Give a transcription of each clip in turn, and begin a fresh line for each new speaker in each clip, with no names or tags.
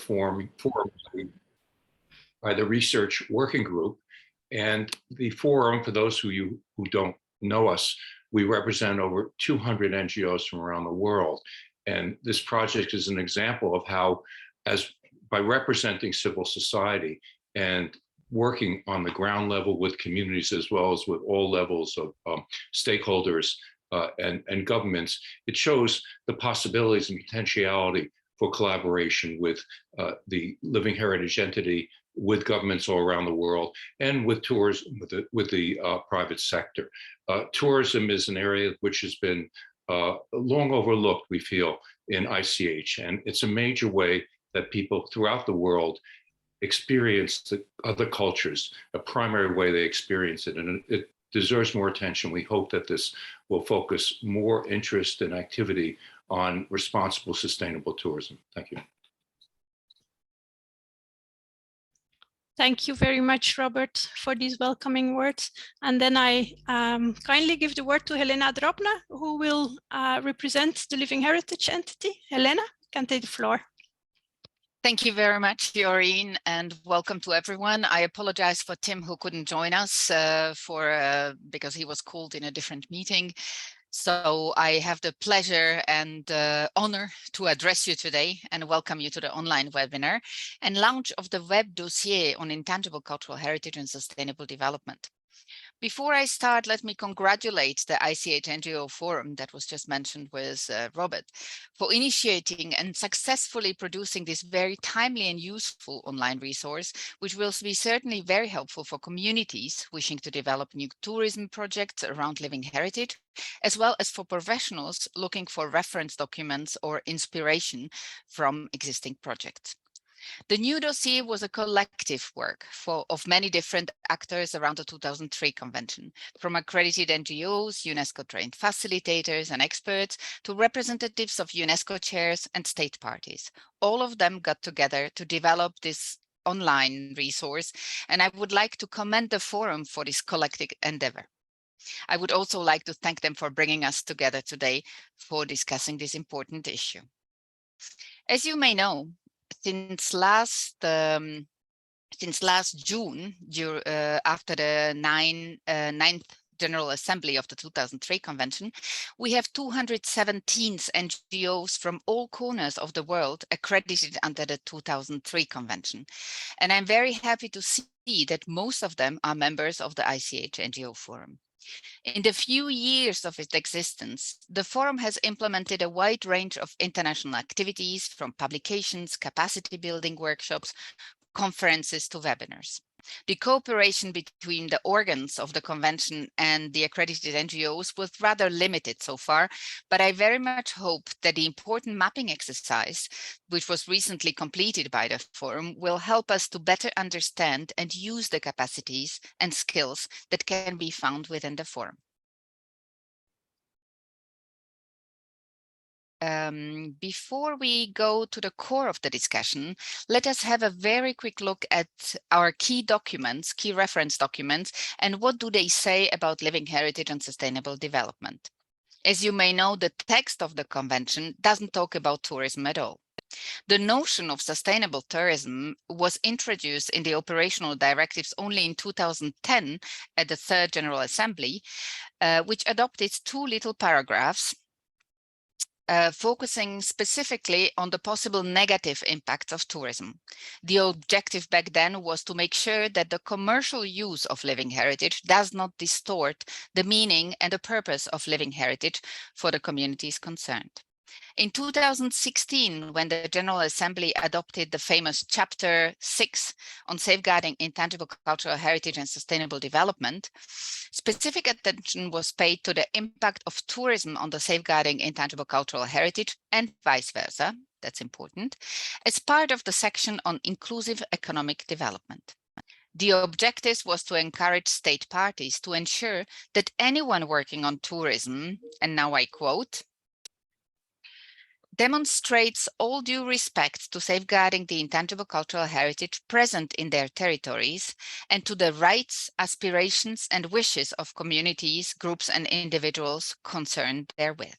forum by the research working group. And the forum, for those of you who don't know us, we represent over 200 NGOs from around the world. And this project is an example of how, by representing civil society and working on the ground level with communities as well as with all levels of stakeholders and governments, it shows the possibilities and potentiality for collaboration with the living heritage entity, with governments all around the world, and with tourism, with the private sector. Tourism is an area which has been long overlooked, we feel, in ICH, and it's a major way that people throughout the world experience the other cultures, a primary way they experience it, and it deserves more attention. We hope that this will focus more interest and activity on responsible, sustainable tourism. Thank you.
Thank you very much, Robert, for these welcoming words. And then I kindly give the word to Helena Drobna, who will represent the Living Heritage entity. Helena, you can take the floor.
Thank you very much, Jorien, and welcome to everyone. I apologize for Tim, who couldn't join us because he was called in a different meeting. So I have the pleasure and honor to address you today and welcome you to the online webinar and launch of the web dossier on intangible cultural heritage and sustainable development. Before I start, let me congratulate the ICH NGO Forum that was just mentioned with Robert for initiating and successfully producing this very timely and useful online resource, which will be certainly very helpful for communities wishing to develop new tourism projects around living heritage, as well as for professionals looking for reference documents or inspiration from existing projects. The new dossier was a collective work of many different actors around the 2003 convention, from accredited NGOs, UNESCO-trained facilitators and experts, to representatives of UNESCO chairs and state parties. All of them got together to develop this online resource, and I would like to commend the forum for this collective endeavor. I would also like to thank them for bringing us together today for discussing this important issue. As you may know, since last June, after the ninth General Assembly of the 2003 Convention, we have 217 NGOs from all corners of the world accredited under the 2003 Convention. And I'm very happy to see that most of them are members of the ICH NGO Forum. In the few years of its existence, the Forum has implemented a wide range of international activities, from publications, capacity building workshops, conferences to webinars. The cooperation between the organs of the convention and the accredited NGOs was rather limited so far, but I very much hope that the important mapping exercise, which was recently completed by the Forum, will help us to better understand and use the capacities and skills that can be found within the Forum. Before we go to the core of the discussion, let us have a very quick look at our key documents, key reference documents, and what do they say about living heritage and sustainable development. As you may know, the text of the convention doesn't talk about tourism at all. The notion of sustainable tourism was introduced in the operational directives only in 2010 at the Third General Assembly, which adopted two little paragraphs focusing specifically on the possible negative impacts of tourism. The objective back then was to make sure that the commercial use of living heritage does not distort the meaning and the purpose of living heritage for the communities concerned. In 2016, when the General Assembly adopted the famous Chapter 6 on safeguarding intangible cultural heritage and sustainable development, specific attention was paid to the impact of tourism on the safeguarding intangible cultural heritage and vice versa, that's important, as part of the section on inclusive economic development. The objective was to encourage state parties to ensure that anyone working on tourism, and now I quote, demonstrates all due respect to safeguarding the intangible cultural heritage present in their territories and to the rights, aspirations, and wishes of communities, groups, and individuals concerned therewith.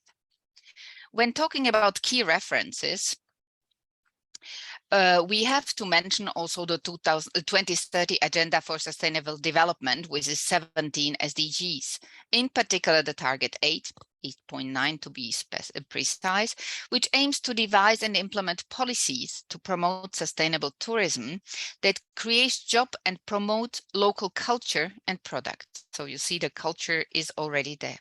When talking about key references, We have to mention also the 2030 Agenda for Sustainable Development, with its 17 SDGs, in particular the target 8.9 to be precise, which aims to devise and implement policies to promote sustainable tourism that creates job and promote local culture and products. So you see the culture is already there.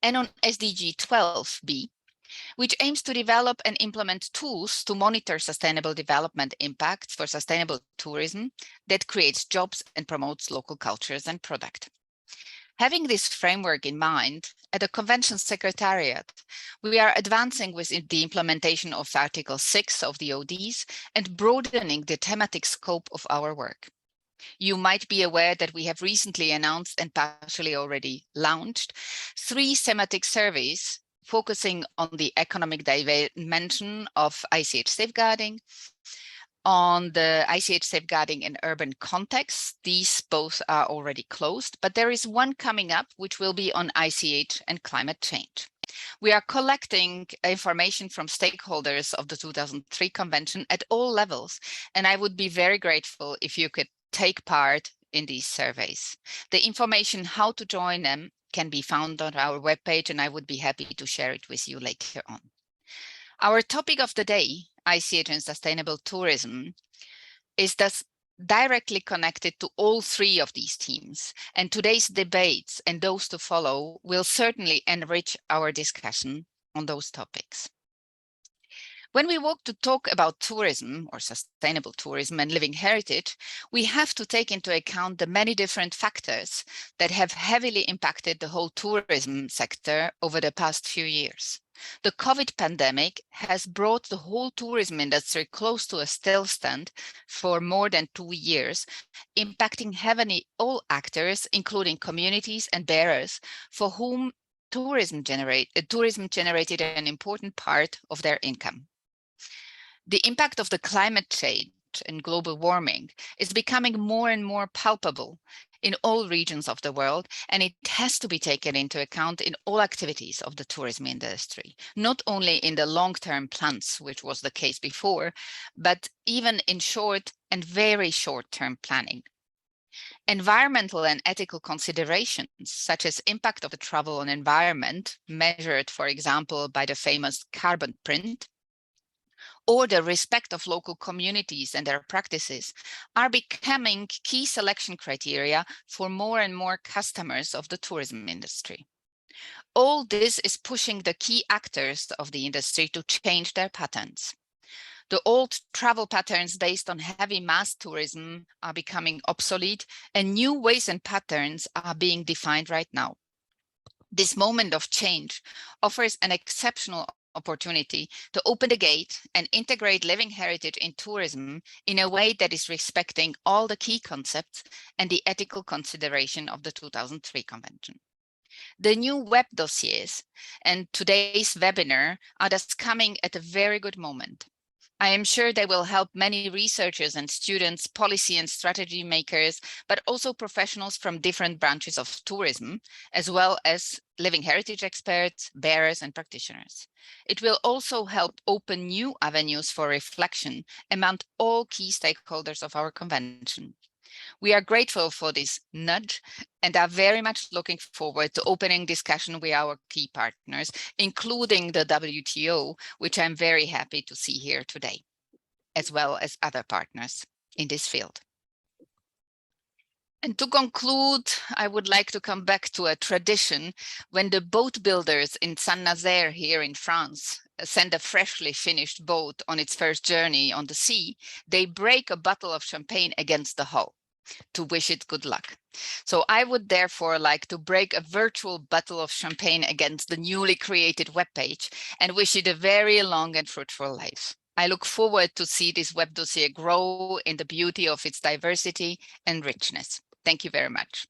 And on SDG 12B, which aims to develop and implement tools to monitor sustainable development impacts for sustainable tourism that creates jobs and promotes local cultures and product. Having this framework in mind, at the Convention Secretariat, we are advancing with the implementation of Article 6 of the ODS and broadening the thematic scope of our work. You might be aware that we have recently announced and partially already launched 3 thematic surveys focusing on the economic dimension of ICH safeguarding, on the ICH safeguarding in urban context. These both are already closed, but there is one coming up which will be on ICH and climate change. We are collecting information from stakeholders of the 2003 Convention at all levels, and I would be very grateful if you could take part in these surveys. The information how to join them can be found on our webpage, and I would be happy to share it with you later on. Our topic of the day, ICH and sustainable tourism, is thus directly connected to all 3 of these themes, and today's debates and those to follow will certainly enrich our discussion on those topics. When we want to talk about tourism or sustainable tourism and living heritage, we have to take into account the many different factors that have heavily impacted the whole tourism sector over the past few years. The COVID pandemic has brought the whole tourism industry close to a standstill for more than 2 years, impacting heavily all actors, including communities and bearers, for whom tourism generated an important part of their income. The impact of the climate change and global warming is becoming more and more palpable in all regions of the world, and it has to be taken into account in all activities of the tourism industry, not only in the long-term plans, which was the case before, but even in short and very short-term planning. Environmental and ethical considerations, such as impact of the travel on environment, measured, for example, by the famous carbon print, or the respect of local communities and their practices, are becoming key selection criteria for more and more customers of the tourism industry. All this is pushing the key actors of the industry to change their patterns. The old travel patterns based on heavy mass tourism are becoming obsolete, and new ways and patterns are being defined right now. This moment of change offers an exceptional opportunity to open the gate and integrate living heritage in tourism in a way that is respecting all the key concepts and the ethical consideration of the 2003 Convention. The new web dossiers and today's webinar are thus coming at a very good moment. I am sure they will help many researchers and students, policy and strategy makers, but also professionals from different branches of tourism, as well as living heritage experts, bearers, and practitioners. It will also help open new avenues for reflection among all key stakeholders of our convention. We are grateful for this nudge and are very much looking forward to opening discussion with our key partners, including the WTO, which I'm very happy to see here today, as well as other partners in this field. And to conclude, I would like to come back to a tradition when the boat builders in Saint-Nazaire here in France send a freshly finished boat on its first journey on the sea. They break a bottle of champagne against the hull to wish it good luck. So I would therefore like to break a virtual bottle of champagne against the newly created webpage and wish it a very long and fruitful life. I look forward to see this web dossier grow in the beauty of its diversity and richness. Thank you very much.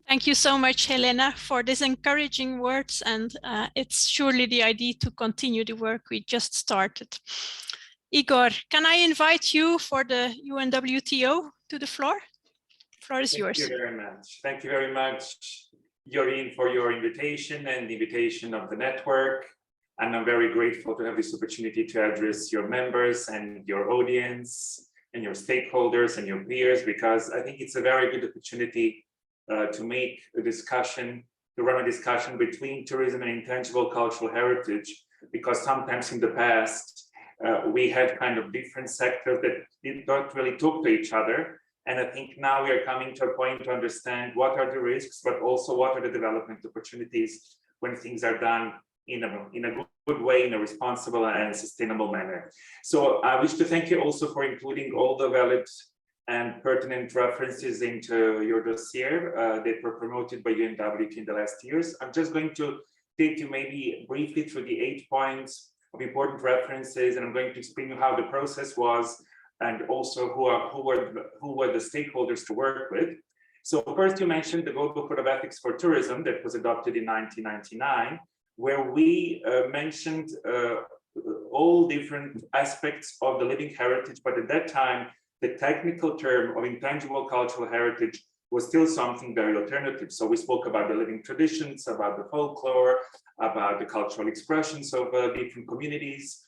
Thank you so much, Helena, for these encouraging words, and it's surely the idea to continue the work we just started. Igor, can I invite you for the UNWTO to the floor? The floor is yours.
Thank you very much. Thank you very much, Jorien, for your invitation and the invitation of the network. And I'm very grateful to have this opportunity to address your members and your audience and your stakeholders and your peers, because I think it's a very good opportunity to make a discussion, to run a discussion between tourism and intangible cultural heritage, because sometimes in the past, we had kind of different sectors that did not really talk to each other. And I think now we are coming to a point to understand what are the risks, but also what are the development opportunities when things are done in a good way, in a responsible and sustainable manner. So I wish to thank you also for including all the valid and pertinent references into your dossier that were promoted by UNWT in the last years. I'm just going to take you maybe briefly through the 8 points of important references, and I'm going to explain you how the process was and also who were the stakeholders to work with. So first, you mentioned the Global Code of Ethics for Tourism that was adopted in 1999, where we mentioned all different aspects of the living heritage, but at that time, the technical term of intangible cultural heritage was still something very alternative. So we spoke about the living traditions, about the folklore, about the cultural expressions of different communities.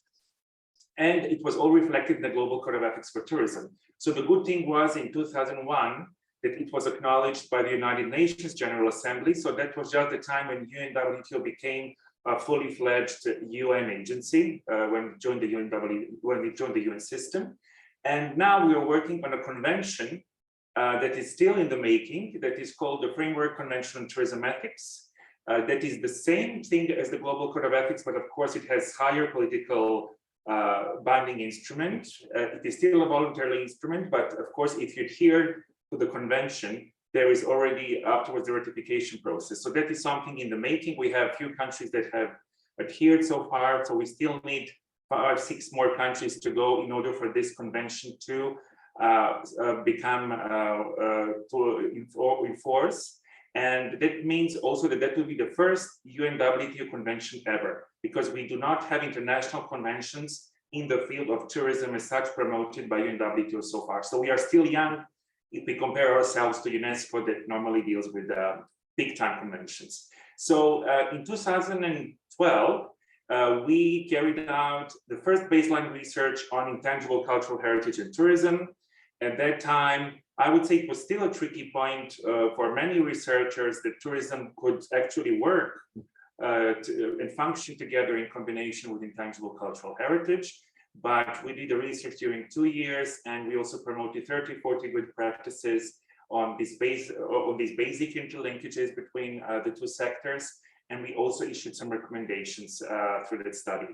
And it was all reflected in the Global Code of Ethics for Tourism. So the good thing was in 2001 that it was acknowledged by the United Nations General Assembly. So that was just the time when UNWTO became a fully fledged UN agency when it joined the UN system. And now we are working on a convention that is still in the making, that is called the Framework Convention on Tourism Ethics. That is the same thing as the Global Code of Ethics, but of course it has higher political binding instrument. It is still a voluntary instrument, but of course, if you adhere to the convention, there is already afterwards the ratification process. So that is something in the making. We have a few countries that have adhered so far, so we still need 5 or 6 more countries to go in order for this convention to become in force. And that means also that that will be the first UNWTO convention ever, because we do not have international conventions in the field of tourism as such promoted by UNWTO so far. So we are still young if we compare ourselves to UNESCO that normally deals with big time conventions. So in 2012, we carried out the first baseline research on intangible cultural heritage and tourism. At that time, I would say it was still a tricky point for many researchers that tourism could actually work and function together in combination with intangible cultural heritage. But we did the research during 2 years, and we also promoted 30, 40 good practices on these basic interlinkages between the two sectors. And we also issued some recommendations through that study.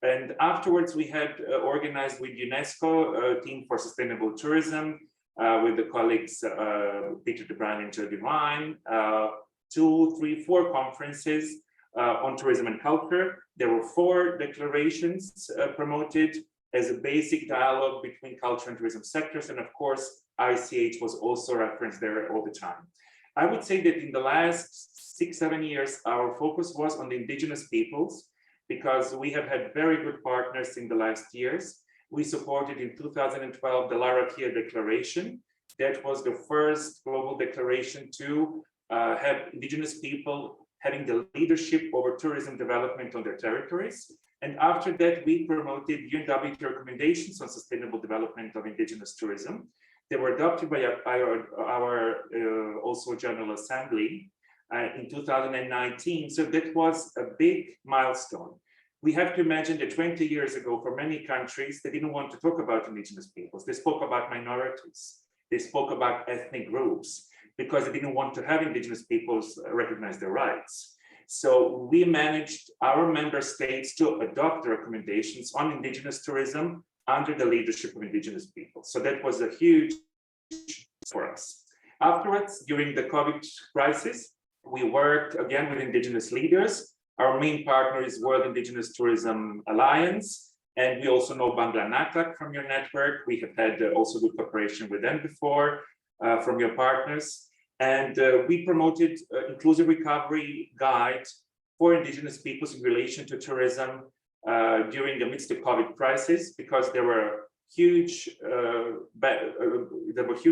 And afterwards, we had organized with UNESCO a team for sustainable tourism with the colleagues Peter de Bruin and Joe Devine, 2, 3, 4 conferences on tourism and culture. There were 4 declarations promoted as a basic dialogue between culture and tourism sectors. And of course, ICH was also referenced there all the time. I would say that in the last 6, 7 years, our focus was on the indigenous peoples, because we have had very good partners in the last years. We supported in 2012 the Larakia Declaration. That was the first global declaration to have indigenous people having the leadership over tourism development on their territories. And after that, we promoted UNWTO recommendations on sustainable development of indigenous tourism. They were adopted by our also General Assembly in 2019. So that was a big milestone. We have to imagine that 20 years ago, for many countries, they didn't want to talk about indigenous peoples. They spoke about minorities. They spoke about ethnic groups because they didn't want to have indigenous peoples recognize their rights. So we managed our member states to adopt the recommendations on indigenous tourism under the leadership of indigenous people. So that was a huge for us. Afterwards, during the COVID crisis, we worked again with indigenous leaders. Our main partner is World Indigenous Tourism Alliance, and we also know Bangla Natak from your network. We have had also good cooperation with them before from your partners. And we promoted inclusive recovery guide for indigenous peoples in relation to tourism during the midst of COVID crisis, because there were huge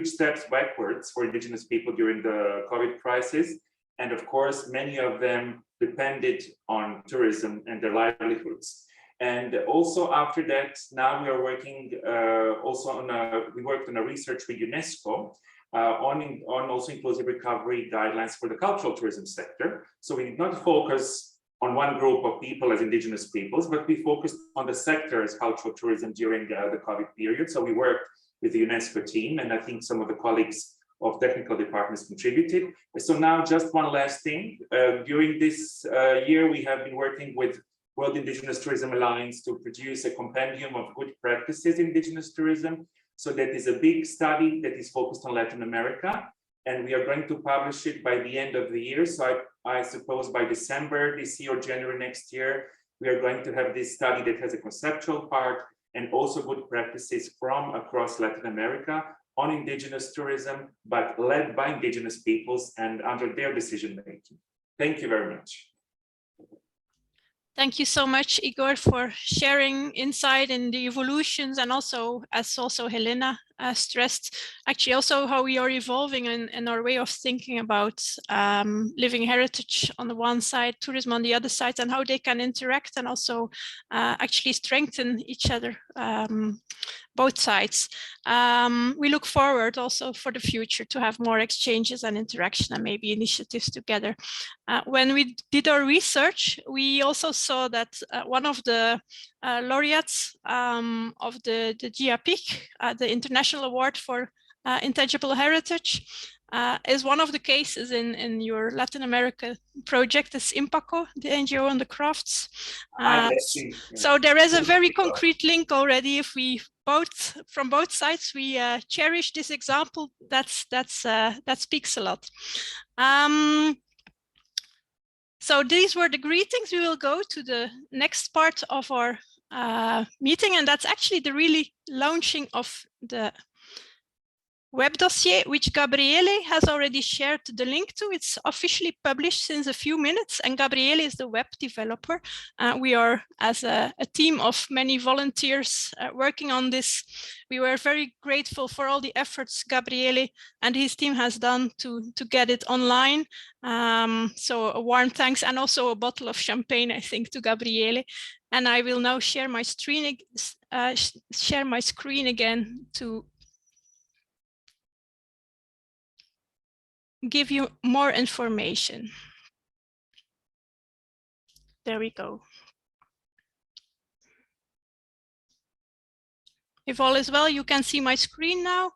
steps backwards for indigenous people during the COVID crisis. And of course, many of them depended on tourism and their livelihoods. And also after that, now we are working we worked on a research with UNESCO on also inclusive recovery guidelines for the cultural tourism sector. So we did not focus on one group of people as indigenous peoples, but we focused on the sector as cultural tourism during the COVID period. So we worked with the UNESCO team, and I think some of the colleagues of technical departments contributed. So now just one last thing. During this year, we have been working with World Indigenous Tourism Alliance to produce a compendium of good practices in indigenous tourism. So that is a big study that is focused on Latin America, and we are going to publish it by the end of the year. So I suppose by December this year or January next year, we are going to have this study that has a conceptual part and also good practices from across Latin America on indigenous tourism, but led by indigenous peoples and under their decision making. Thank you very much.
Thank you so much, Igor, for sharing insight in the evolutions, and also, as Helena stressed, actually also how we are evolving in our way of thinking about living heritage on the one side, tourism on the other side, and how they can interact and also actually strengthen each other, both sides. We look forward also for the future to have more exchanges and interaction and maybe initiatives together. When we did our research, we also saw that one of the laureates of the GIAPIC, the International Award for Intangible Heritage, is one of the cases in your Latin America project, is Impaco, the NGO on the crafts. So there is a very concrete link already. If we from both sides, we cherish this example, that speaks a lot. So these were the greetings. We will go to the next part of our meeting, and that's actually the really launching of the web dossier, which Gabriele has already shared the link to. It's officially published since a few minutes, and Gabriele is the web developer. We are, as a team of many volunteers working on this. We were very grateful for all the efforts Gabriele and his team has done to get it online. So a warm thanks, and also a bottle of champagne, I think, to Gabriele. And I will now share my screen again to give you more information. There we go. If all is well, you can see my screen now.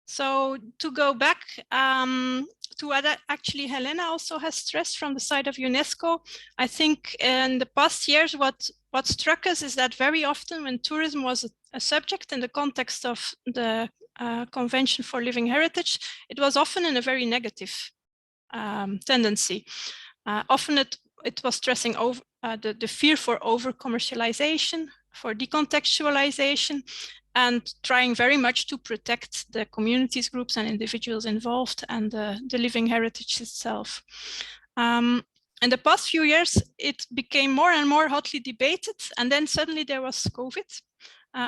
So to go back to what actually Helena also has stressed from the side of UNESCO, I think in the past years, what struck us is that very often when tourism was a subject in the context of the Convention for Living Heritage, it was often in a very negative tendency. Often it was stressing over the fear for over-commercialization, for decontextualization, and trying very much to protect the communities, groups, and individuals involved, and the living heritage itself. In the past few years, it became more and more hotly debated, and then suddenly there was COVID,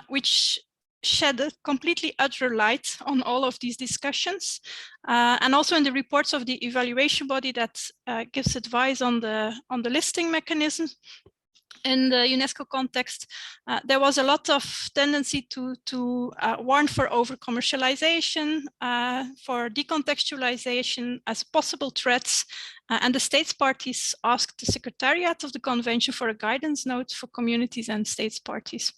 which shed a completely other light on all of these discussions, and also in the reports of the evaluation body that gives advice on the listing mechanism. In the UNESCO context, there was a lot of tendency to warn for over-commercialization, for decontextualization as possible threats, and the states parties asked the Secretariat of the Convention for a guidance note for communities and states parties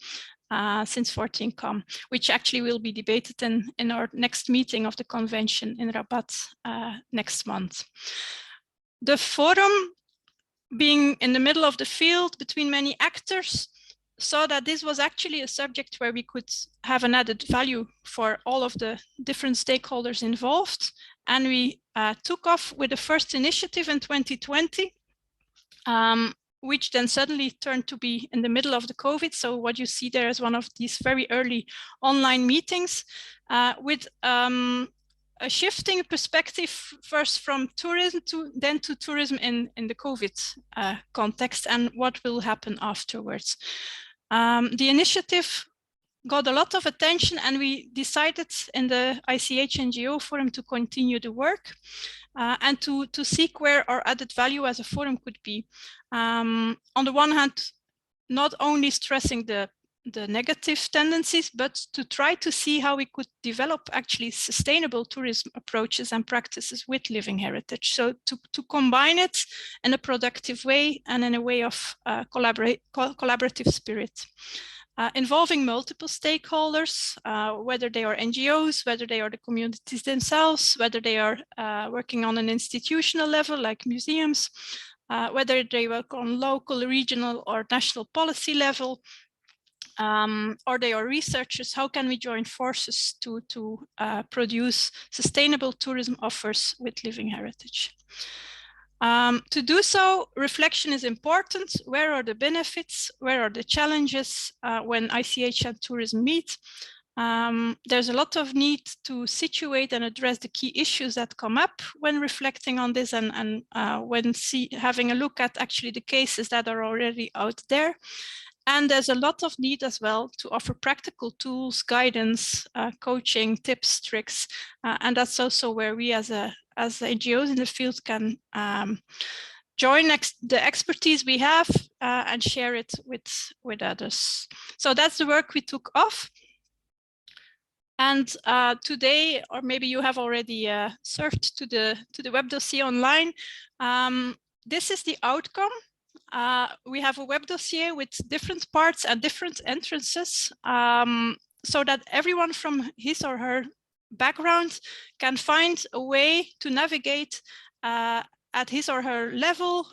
since 14Com, which actually will be debated in our next meeting of the Convention in Rabat next month. The forum, being in the middle of the field between many actors, saw that this was actually a subject where we could have an added value for all of the different stakeholders involved. And we took off with the first initiative in 2020, which then suddenly turned to be in the middle of the COVID. So what you see there is one of these very early online meetings with a shifting perspective, first from tourism then to tourism in the COVID context, and what will happen afterwards. The initiative got a lot of attention, and we decided in the ICH NGO Forum to continue the work and to seek where our added value as a forum could be. On the one hand, not only stressing the negative tendencies, but to try to see how we could develop actually sustainable tourism approaches and practices with living heritage. So to combine it in a productive way and in a way of collaborative spirit. Involving multiple stakeholders, whether they are NGOs, whether they are the communities themselves, whether they are working on an institutional level like museums, whether they work on local, regional or national policy level, or they are researchers. How can we join forces to produce sustainable tourism offers with living heritage? To do so, reflection is important. Where are the benefits? Where are the challenges when ICH and tourism meet? There's a lot of need to situate and address the key issues that come up when reflecting on this and when having a look at actually the cases that are already out there. And there's a lot of need as well to offer practical tools, guidance, coaching, tips, tricks. And that's also where we as NGOs in the field can join the expertise we have and share it with others. So that's the work we took off. And today, or maybe you have already surfed to the web dossier online, this is the outcome. We have a web dossier with different parts and different entrances so that everyone from his or her background can find a way to navigate at his or her level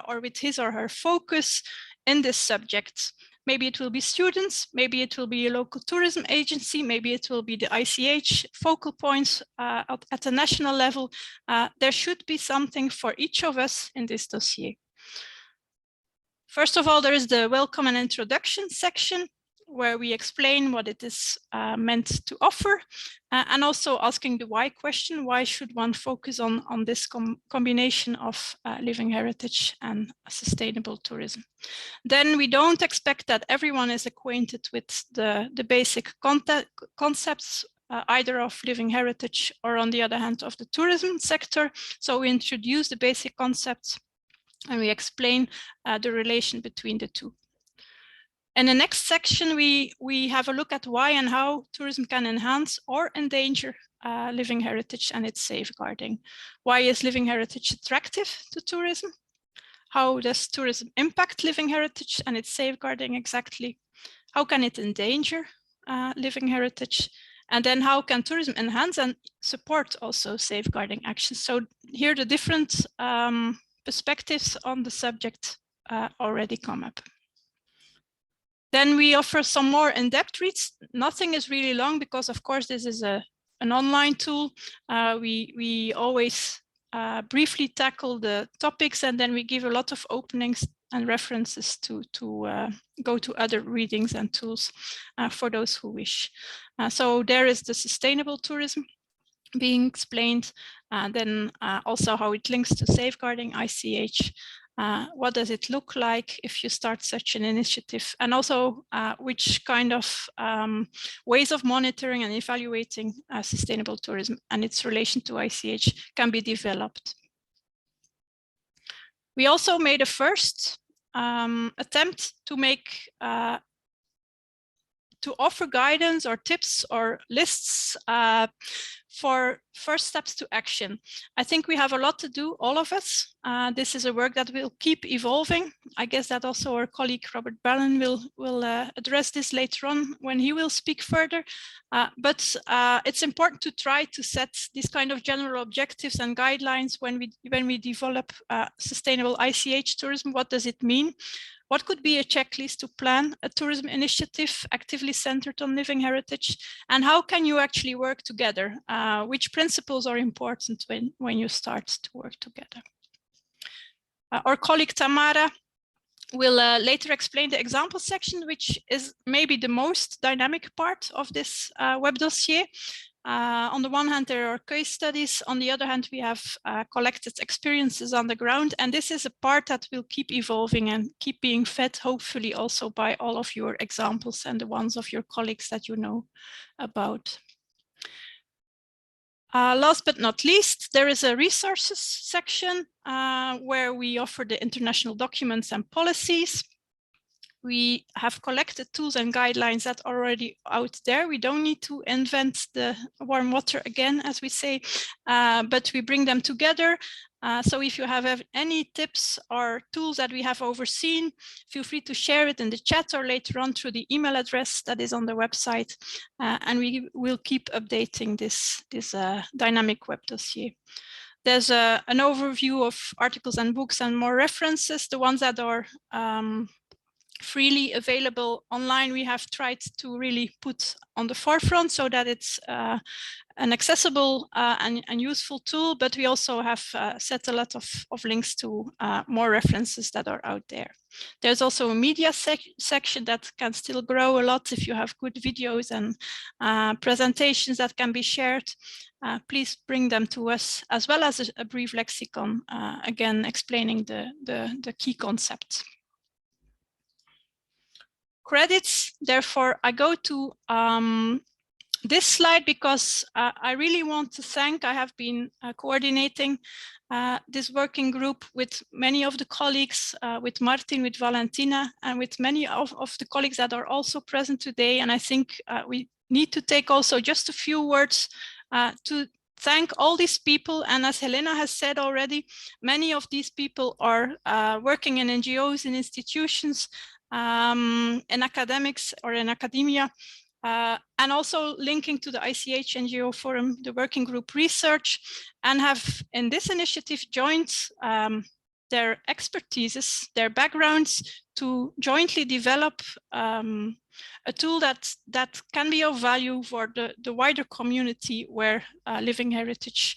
or with his or her focus in this subject. Maybe it will be students, maybe it will be a local tourism agency, maybe it will be the ICH focal points at the national level. There should be something for each of us in this dossier. First of all, there is the welcome and introduction section where we explain what it is meant to offer and also asking the why question. Why should one focus on this combination of living heritage and sustainable tourism? Then we don't expect that everyone is acquainted with the basic concepts either of living heritage or on the other hand of the tourism sector. So we introduce the basic concepts and we explain the relation between the two. In the next section, we have a look at why and how tourism can enhance or endanger living heritage and its safeguarding. Why is living heritage attractive to tourism? How does tourism impact living heritage and its safeguarding exactly? How can it endanger living heritage? And then how can tourism enhance and support also safeguarding actions? So here the different perspectives on the subject already come up. Then we offer some more in-depth reads. Nothing is really long because, of course, this is an online tool. We always briefly tackle the topics and then we give a lot of openings and references to go to other readings and tools for those who wish. So there is the sustainable tourism being explained, then also how it links to safeguarding ICH. What does it look like if you start such an initiative? And also which kind of ways of monitoring and evaluating sustainable tourism and its relation to ICH can be developed. We also made a first attempt to make to offer guidance or tips or lists for first steps to action. I think we have a lot to do, all of us. This is a work that will keep evolving. I guess that also our colleague Robert Ballin will address this later on when he will speak further. But it's important to try to set these kind of general objectives and guidelines when we develop sustainable ICH tourism. What does it mean? What could be a checklist to plan a tourism initiative actively centered on living heritage? And how can you actually work together? Which principles are important when you start to work together? Our colleague Tamara will later explain the example section, which is maybe the most dynamic part of this web dossier. On the one hand, there are case studies. On the other hand, we have collected experiences on the ground. And this is a part that will keep evolving and keep being fed, hopefully also by all of your examples and the ones of your colleagues that you know about. Last but not least, there is a resources section where we offer the international documents and policies. We have collected tools and guidelines that are already out there. We don't need to invent the warm water again, as we say, but we bring them together. So if you have any tips or tools that we have overseen, feel free to share it in the chat or later on through the email address that is on the website. And we will keep updating this dynamic web dossier. There's an overview of articles and books and more references. The ones that are freely available online, we have tried to really put on the forefront so that it's an accessible and useful tool, but we also have set a lot of links to more references that are out there. There's also a media section that can still grow a lot if you have good videos and presentations that can be shared. Please bring them to us, as well as a brief lexicon, again, explaining the key concepts. Credits, therefore, I go to this slide because I really want to thank, I have been coordinating this working group with many of the colleagues, with Martin, with Valentina, and with many of the colleagues that are also present today. And I think we need to take also just a few words to thank all these people. And as Helena has said already, many of these people are working in NGOs, in institutions, in academics or in academia, and also linking to the ICH NGO Forum, the working group research, and have in this initiative joined their expertises, their backgrounds to jointly develop a tool that can be of value for the wider community where living heritage,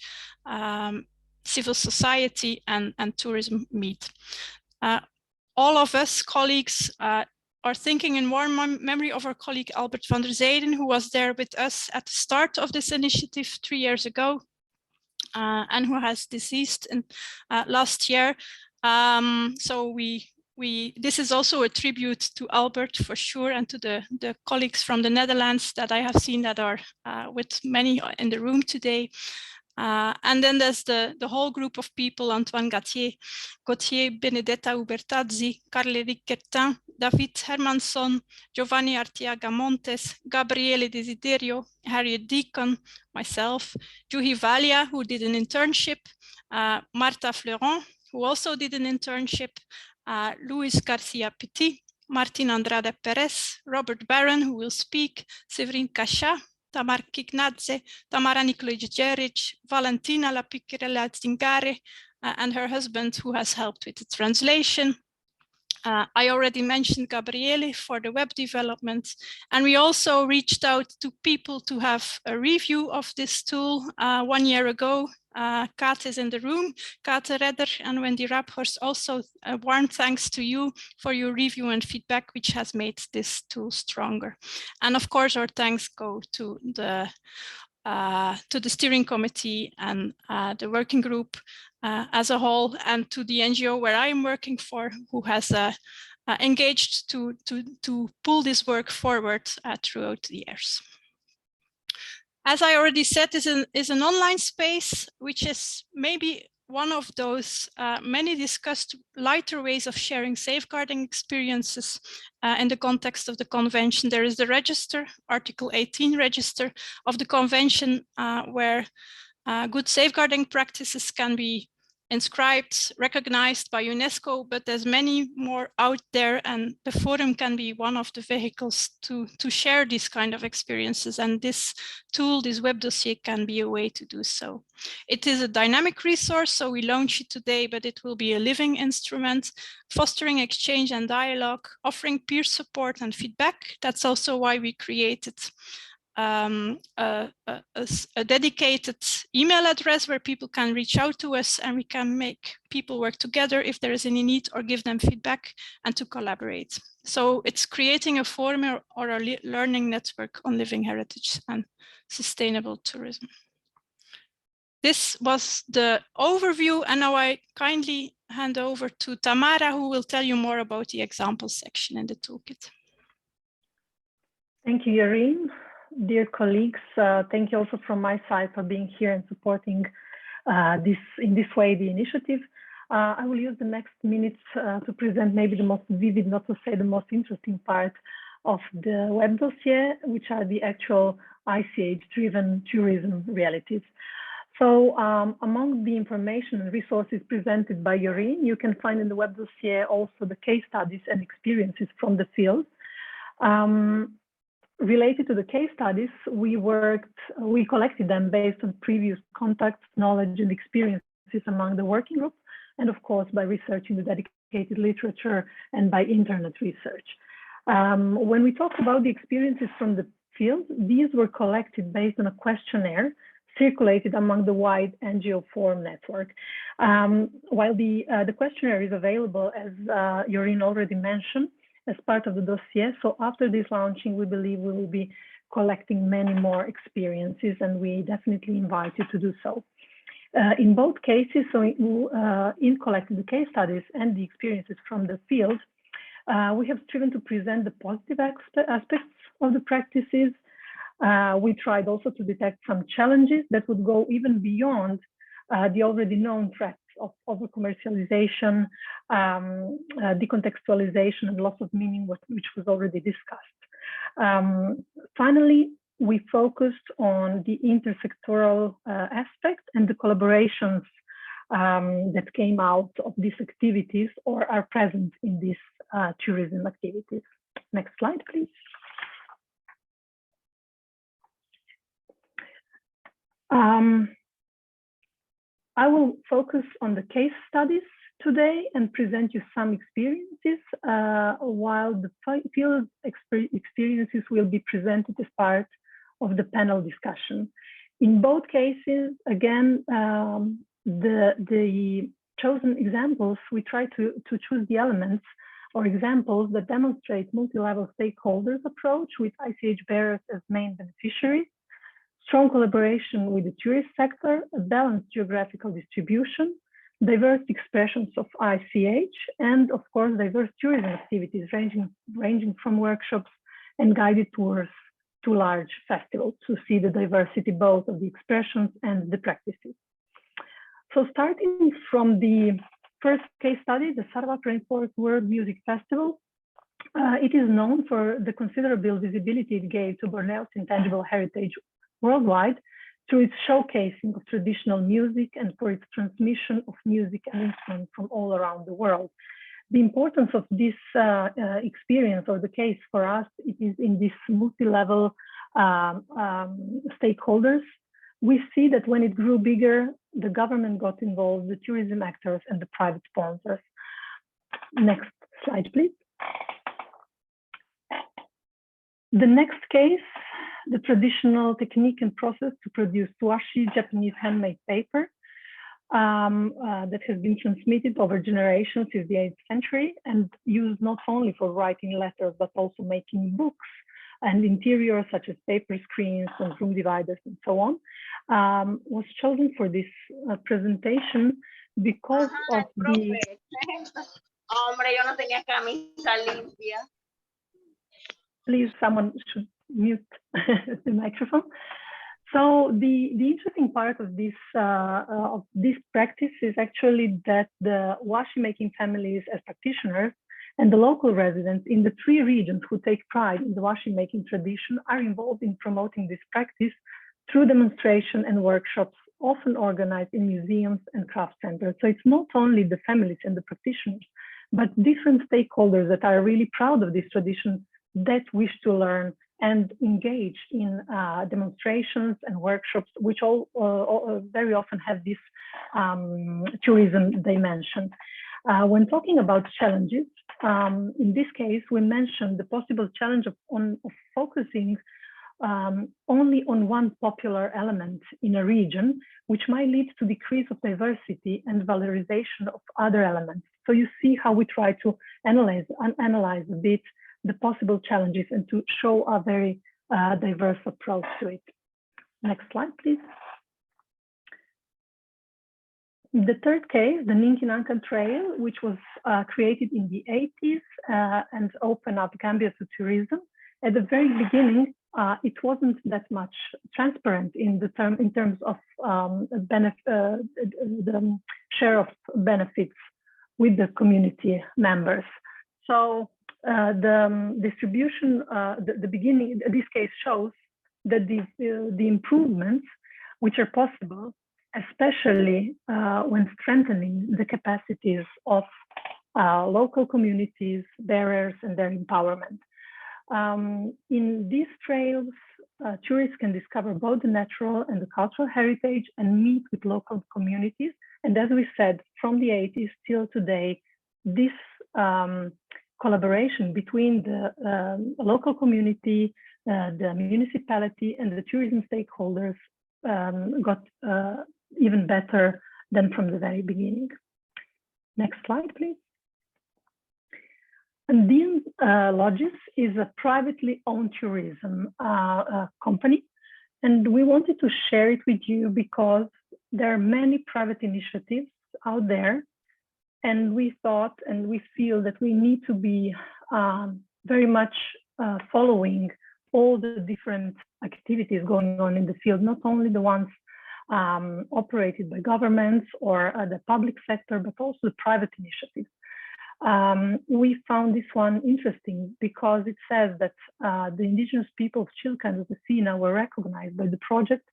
civil society and tourism meet. All of us colleagues are thinking in warm memory of our colleague Albert van der Zeyden, who was there with us at the start of this initiative 3 years ago, and who has deceased in last year. So this is also a tribute to Albert for sure, and to the colleagues from the Netherlands that I have seen that are with many in the room today. And then there's the whole group of people: Antoine Gauthier, Benedetta Ubertazzi, Carl-Éric Quertin, David Hermansson, Giovanni Artiaga Montes, Gabriele Desiderio, Harriet Deacon, myself, Juhi Valia, who did an internship, Marta Fleuron, who also did an internship, Luis Garcia Petit, Martin Andrade Perez, Robert Barron, who will speak, Severin Cachat, Tamar Kignadze, Tamara Nikolic-Jeric, Valentina Lapicrella Zingare, and her husband, who has helped with the translation. I already mentioned Gabriele for the web development, and we also reached out to people to have a review of this tool 1 year ago. Kat is in the room, Kat Redder and Wendy Raphorst. Also a warm thanks to you for your review and feedback, which has made this tool stronger. And of course, our thanks go to the steering committee and the working group as a whole, and to the NGO where I am working for, who has engaged to pull this work forward throughout the years. As I already said, is an online space, which is maybe one of those many discussed lighter ways of sharing safeguarding experiences in the context of the convention. There is the register, Article 18 register of the convention, where good safeguarding practices can be inscribed, recognized by UNESCO, but there's many more out there, and the forum can be one of the vehicles to share these kind of experiences. And this tool, this web dossier, can be a way to do so. It is a dynamic resource, so we launch it today, but it will be a living instrument, fostering exchange and dialogue, offering peer support and feedback. That's also why we created a dedicated email address where people can reach out to us, and we can make people work together if there is any need, or give them feedback and to collaborate. So it's creating a forum or a learning network on living heritage and sustainable tourism. This was the overview, and now I kindly hand over to Tamara, who will tell you more about the example section in the toolkit.
Thank you, Jorien. Dear colleagues, thank you also from my side for being here and supporting in this way the initiative. I will use the next minutes to present maybe the most vivid, not to say the most interesting part of the web dossier, which are the actual ICH-driven tourism realities. So among the information and resources presented by Jorien, you can find in the web dossier also the case studies and experiences from the field. Related to the case studies, we collected them based on previous contacts, knowledge, and experiences among the working group, and of course by researching the dedicated literature and by internet research. When we talk about the experiences from the field, these were collected based on a questionnaire circulated among the wide NGO Forum network. While the questionnaire is available, as Jorien already mentioned, as part of the dossier. So after this launching, we believe we will be collecting many more experiences, and we definitely invite you to do so. In both cases, so in collecting the case studies and the experiences from the field, we have striven to present the positive aspects of the practices. We tried also to detect some challenges that would go even beyond the already known threats of over-commercialization, decontextualization, and loss of meaning, which was already discussed. Finally, we focused on the intersectoral aspect and the collaborations that came out of these activities or are present in these tourism activities. Next slide, please. I will focus on the case studies today and present you some experiences, while the field experiences will be presented as part of the panel discussion. In both cases, again, the chosen examples, we try to choose the elements or examples that demonstrate multi-level stakeholders approach with ICH bearers as main beneficiaries, strong collaboration with the tourist sector, a balanced geographical distribution, diverse expressions of ICH, and of course, diverse tourism activities ranging from workshops and guided tours to large festivals to see the diversity both of the expressions and the practices. So starting from the first case study, the Sarawak Rainforest World Music Festival, it is known for the considerable visibility it gave to Borneo's intangible heritage worldwide through its showcasing of traditional music and for its transmission of music and instruments from all around the world. The importance of this experience or the case for us, it is in this multi-level stakeholders. We see that when it grew bigger, the government got involved, the tourism actors and the private sponsors. Next slide, please. The next case, the traditional technique and process to produce washi, Japanese handmade paper that has been transmitted over generations since the 8th century and used not only for writing letters, but also making books and interiors such as paper screens and room dividers and so on, was chosen for this presentation because of the... Please, someone should mute the microphone. So the interesting part of this practice is actually that the washi making families as practitioners and the local residents in the 3 regions who take pride in the washi making tradition are involved in promoting this practice through demonstration and workshops, often organized in museums and craft centers. So it's not only the families and the practitioners, but different stakeholders that are really proud of this tradition that wish to learn and engage in demonstrations and workshops, which all very often have this tourism dimension. When talking about challenges, in this case, we mentioned the possible challenge of focusing only on one popular element in a region, which might lead to decrease of diversity and valorization of other elements. So you see how we try to analyze a bit the possible challenges and to show a very diverse approach to it. Next slide, please. The third case, the Ninkinankan Trail, which was created in the 80s and opened up Gambia to tourism. At the very beginning, it wasn't that much transparent in terms of the share of benefits with the community members. So the distribution, the beginning, this case shows that the improvements which are possible, especially when strengthening the capacities of local communities, bearers, and their empowerment. In these trails, tourists can discover both the natural and the cultural heritage and meet with local communities. And as we said, from the 80s till today, this collaboration between the local community, the municipality, and the tourism stakeholders got even better than from the very beginning. Next slide, please. Andine Lodges is a privately owned tourism company, and we wanted to share it with you because there are many private initiatives out there, and we thought and we feel that we need to be very much following all the different activities going on in the field, not only the ones operated by governments or the public sector, but also the private initiatives. We found this one interesting because it says that the indigenous people of Chilkan of the Sina were recognized by the project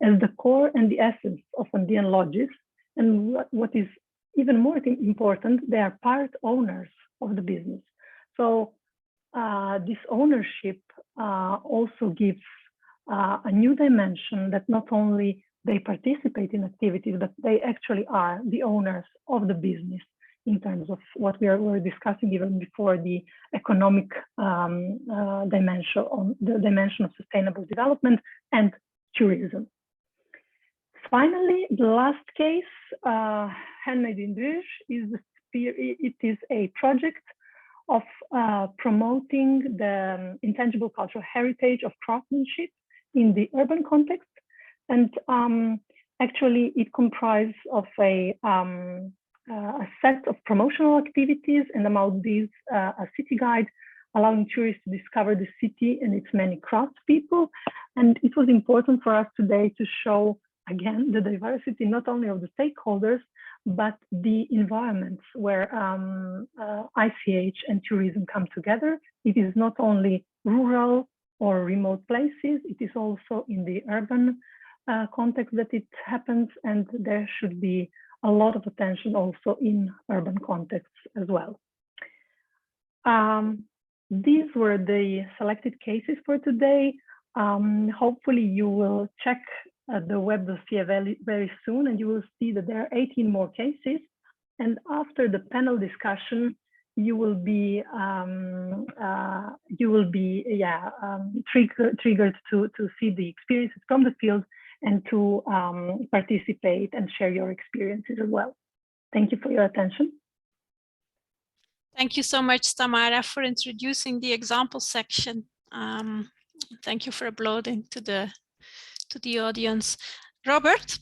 as the core and the essence of Andean Lodges. And what is even more important, they are part owners of the business. So this ownership also gives a new dimension that not only they participate in activities, but they actually are the owners of the business in terms of what we were discussing even before, the economic dimension, on the dimension of sustainable development and tourism. Finally, the last case, Handmade in Bruges, it is a project of promoting the intangible cultural heritage of craftsmanship in the urban context. And actually, it comprises of a set of promotional activities, and among these, a city guide allowing tourists to discover the city and its many craftspeople. And it was important for us today to show, again, the diversity, not only of the stakeholders, but the environments where ICH and tourism come together. It is not only rural or remote places, it is also in the urban context that it happens, and there should be a lot of attention also in urban contexts as well. These were the selected cases for today. Hopefully you will check the web dossier very soon, and you will see that there are 18 more cases. And after the panel discussion, you will be triggered to see the experiences from the field and to participate and share your experiences as well. Thank you for your attention.
Thank you so much, Tamara, for introducing the example section. Thank you for uploading to the audience. Robert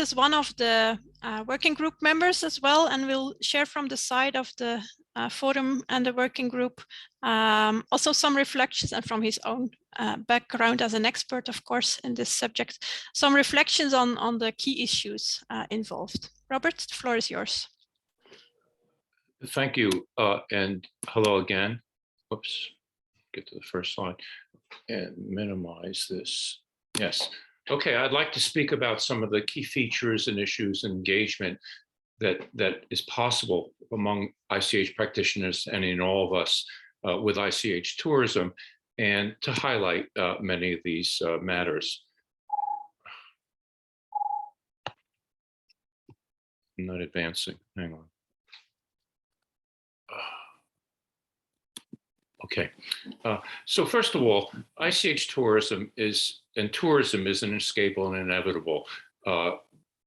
is one of the working group members as well, and will share from the side of the forum and the working group also some reflections, and from his own background as an expert, of course, in this subject, some reflections on the key issues involved. Robert, the floor is yours.
Thank you, and hello again. Oops, get to the first slide and minimize this. Yes. Okay, I'd like to speak about some of the key features and issues and engagement that is possible among ICH practitioners and in all of us with ICH tourism, and to highlight many of these matters. I'm not advancing, hang on. Okay, so first of all, ICH tourism is, and tourism is inescapable and inevitable.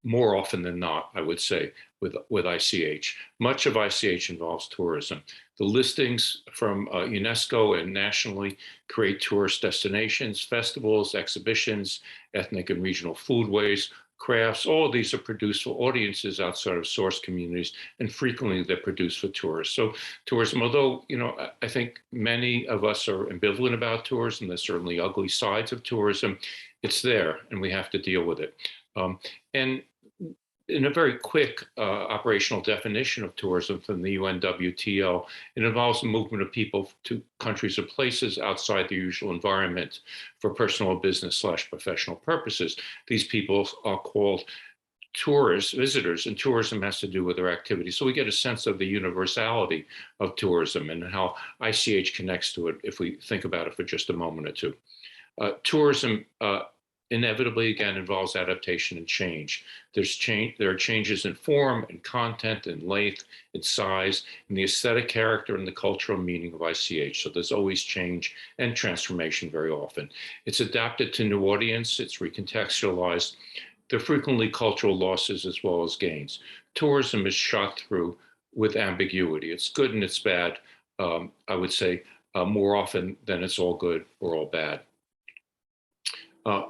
more often than not, I would say, with ICH. Much of ICH involves tourism. The listings from UNESCO and nationally create tourist destinations, festivals, exhibitions, ethnic and regional foodways, crafts. All of these are produced for audiences outside of source communities, and frequently they're produced for tourists. So tourism, although, you know, I think many of us are ambivalent about tourism, there's certainly ugly sides of tourism, it's there and we have to deal with it. And in a very quick operational definition of tourism from the UNWTO, it involves the movement of people to countries or places outside the usual environment for personal business / professional purposes. These people are called tourists, visitors, and tourism has to do with their activities. So we get a sense of the universality of tourism and how ICH connects to it if we think about it for just a moment or two. Tourism inevitably, again, involves adaptation and change. There are changes in form and content and length and size and the aesthetic character and the cultural meaning of ICH. So there's always change and transformation very often. It's adapted to new audience, it's recontextualized. There are frequently cultural losses as well as gains. Tourism is shot through with ambiguity. It's good and it's bad, I would say, more often than it's all good or all bad.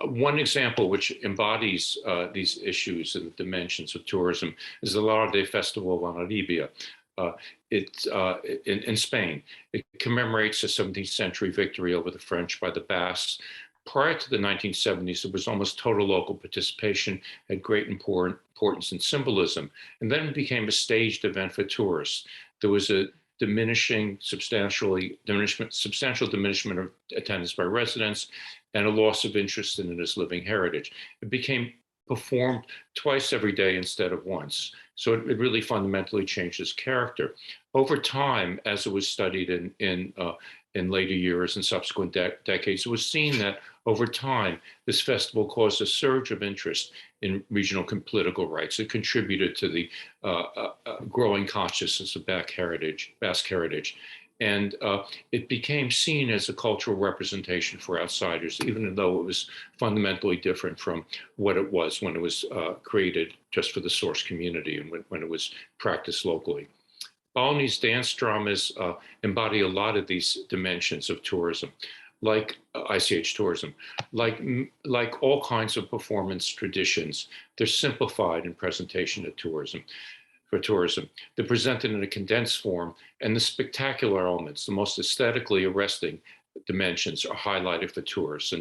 One example which embodies these issues and dimensions of tourism is the Lara Festival of Anaribia. It's in Spain. It commemorates the 17th century victory over the French by the Basques. Prior to the 1970s, there was almost total local participation, had great importance and symbolism, and then it became a staged event for tourists. There was a substantial diminishment of attendance by residents and a loss of interest in its living heritage. It became performed twice every day instead of once. So it really fundamentally changed its character. Over time, as it was studied in later years and subsequent decades, it was seen that over time, this festival caused a surge of interest in regional political rights. It contributed to the growing consciousness of Basque heritage. And it became seen as a cultural representation for outsiders, even though it was fundamentally different from what it was when it was created just for the source community and when it was practiced locally. Balinese dance dramas embody a lot of these dimensions of tourism, like ICH tourism. Like all kinds of performance traditions, they're simplified in presentation of tourism. For tourism, they're presented in a condensed form, and the spectacular elements, the most aesthetically arresting dimensions, are highlighted for tourists.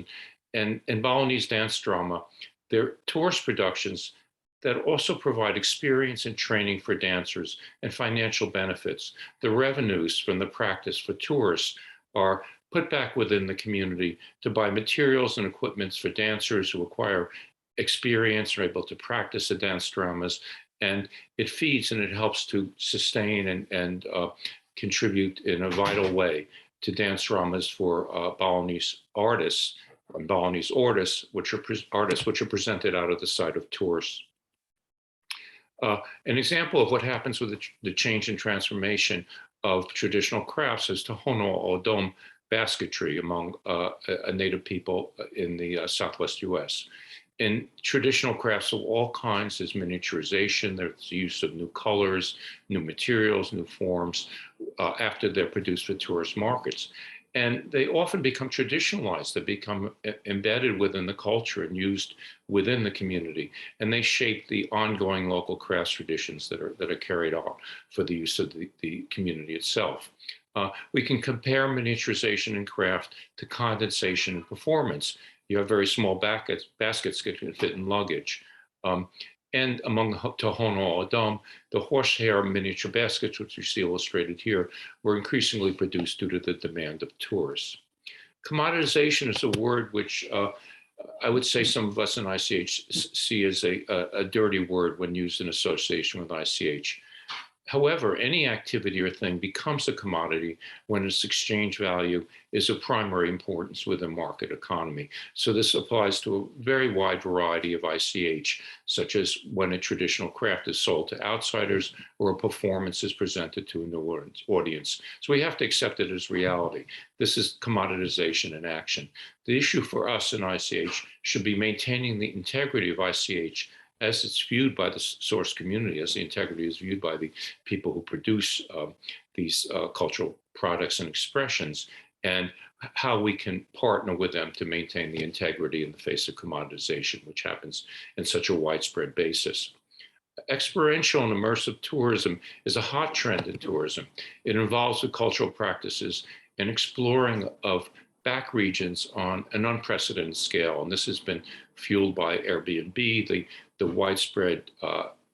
And in Balinese dance drama, they're tourist productions that also provide experience and training for dancers and financial benefits. The revenues from the practice for tourists are put back within the community to buy materials and equipment for dancers who acquire experience, are able to practice the dance dramas, and it feeds and it helps to sustain and contribute in a vital way to dance dramas for Balinese artists, which are presented out of the sight of tourists. An example of what happens with the change and transformation of traditional crafts is Tohono O'odham basketry among a native people in the Southwest US. In traditional crafts of all kinds, there's miniaturization, there's the use of new colors, new materials, new forms after they're produced for tourist markets. And they often become traditionalized, they become embedded within the culture and used within the community. And they shape the ongoing local crafts traditions that are carried out for the use of the community itself. We can compare miniaturization and craft to condensation and performance. You have very small baskets that can fit in luggage. And among the Tohono O'odham, the horsehair miniature baskets, which you see illustrated here, were increasingly produced due to the demand of tourists. Commoditization is a word which I would say some of us in ICH see as a dirty word when used in association with ICH. However, any activity or thing becomes a commodity when its exchange value is of primary importance within market economy. So this applies to a very wide variety of ICH, such as when a traditional craft is sold to outsiders or a performance is presented to a new audience. So we have to accept it as reality. This is commoditization in action. The issue for us in ICH should be maintaining the integrity of ICH as it's viewed by the source community, as the integrity is viewed by the people who produce these cultural products and expressions, and how we can partner with them to maintain the integrity in the face of commoditization, which happens in such a widespread basis. Experiential and immersive tourism is a hot trend in tourism. It involves the cultural practices and exploring of back regions on an unprecedented scale. And this has been fueled by Airbnb, the widespread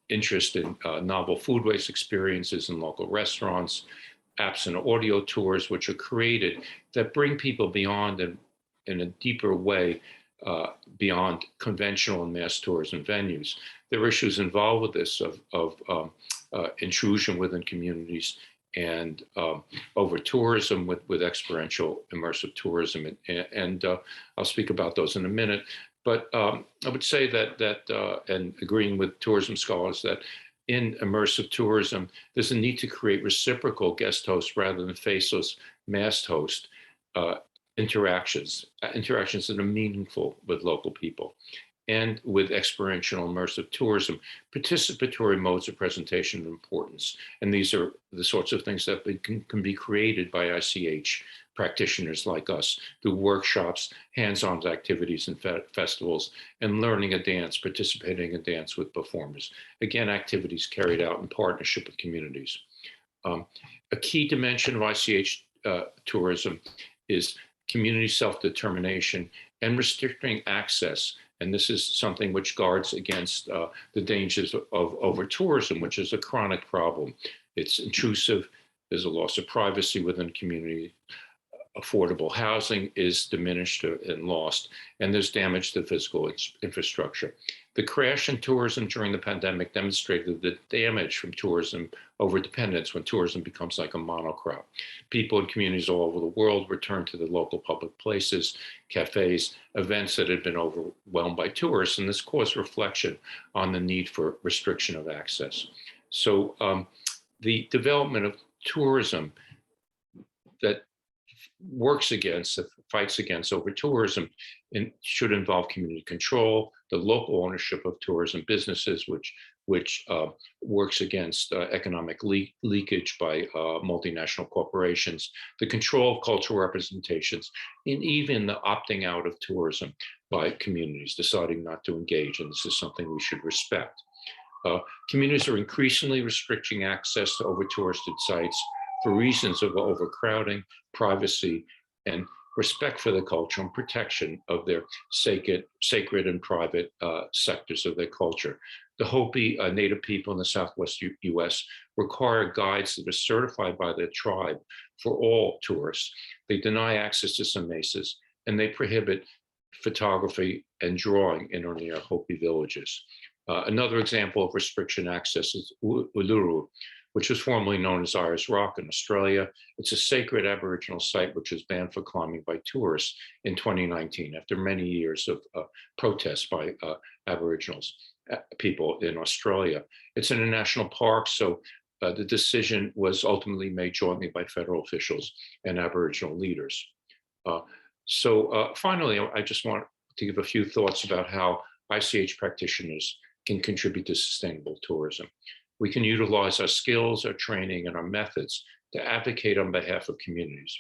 interest in novel food-based experiences in local restaurants, apps and audio tours, which are created that bring people beyond and in a deeper way beyond conventional and mass tourism venues. There are issues involved with this of intrusion within communities and over tourism with experiential immersive tourism. And I'll speak about those in a minute. But I would say that and agreeing with tourism scholars, that in immersive tourism, there's a need to create reciprocal guest hosts rather than faceless mass host interactions that are meaningful with local people. And with experiential immersive tourism, participatory modes of presentation and importance. And these are the sorts of things that can be created by ICH practitioners like us through workshops, hands-on activities and festivals, and learning a dance, participating in dance with performers. Again, activities carried out in partnership with communities. A key dimension of ICH tourism is community self-determination and restricting access. And this is something which guards against the dangers of over-tourism, which is a chronic problem. It's intrusive, there's a loss of privacy within community, affordable housing is diminished and lost, and there's damage to physical infrastructure. The crash in tourism during the pandemic demonstrated the damage from tourism over dependence when tourism becomes like a monocrop. People in communities all over the world return to the local public places, cafes, events that had been overwhelmed by tourists, and this caused reflection on the need for restriction of access. So the development of tourism that works against, that fights against over-tourism, and should involve community control, the local ownership of tourism businesses, which works against economic leakage by multinational corporations, the control of cultural representations, and even the opting out of tourism by communities deciding not to engage. And this is something we should respect. Communities are increasingly restricting access to over-touristed sites for reasons of overcrowding, privacy, and respect for the culture and protection of their sacred and private sectors of their culture. The Hopi Native people in the Southwest US require guides that are certified by their tribe for all tourists. They deny access to some mesas, and they prohibit photography and drawing in or near Hopi villages. Another example of restriction access is Uluru, which was formerly known as Ayers Rock in Australia. It's a sacred Aboriginal site which was banned for climbing by tourists in 2019 after many years of protests by Aboriginals people in Australia. It's in a national park, so the decision was ultimately made jointly by federal officials and Aboriginal leaders. Finally, I just want to give a few thoughts about how ICH practitioners can contribute to sustainable tourism. We can utilize our skills, our training, and our methods to advocate on behalf of communities.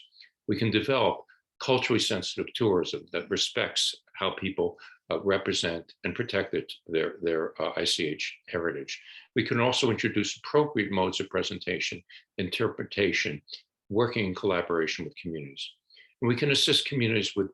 We can develop culturally sensitive tourism that respects how people represent and protect their ICH heritage. We can also introduce appropriate modes of presentation, interpretation, working in collaboration with communities. And we can assist communities with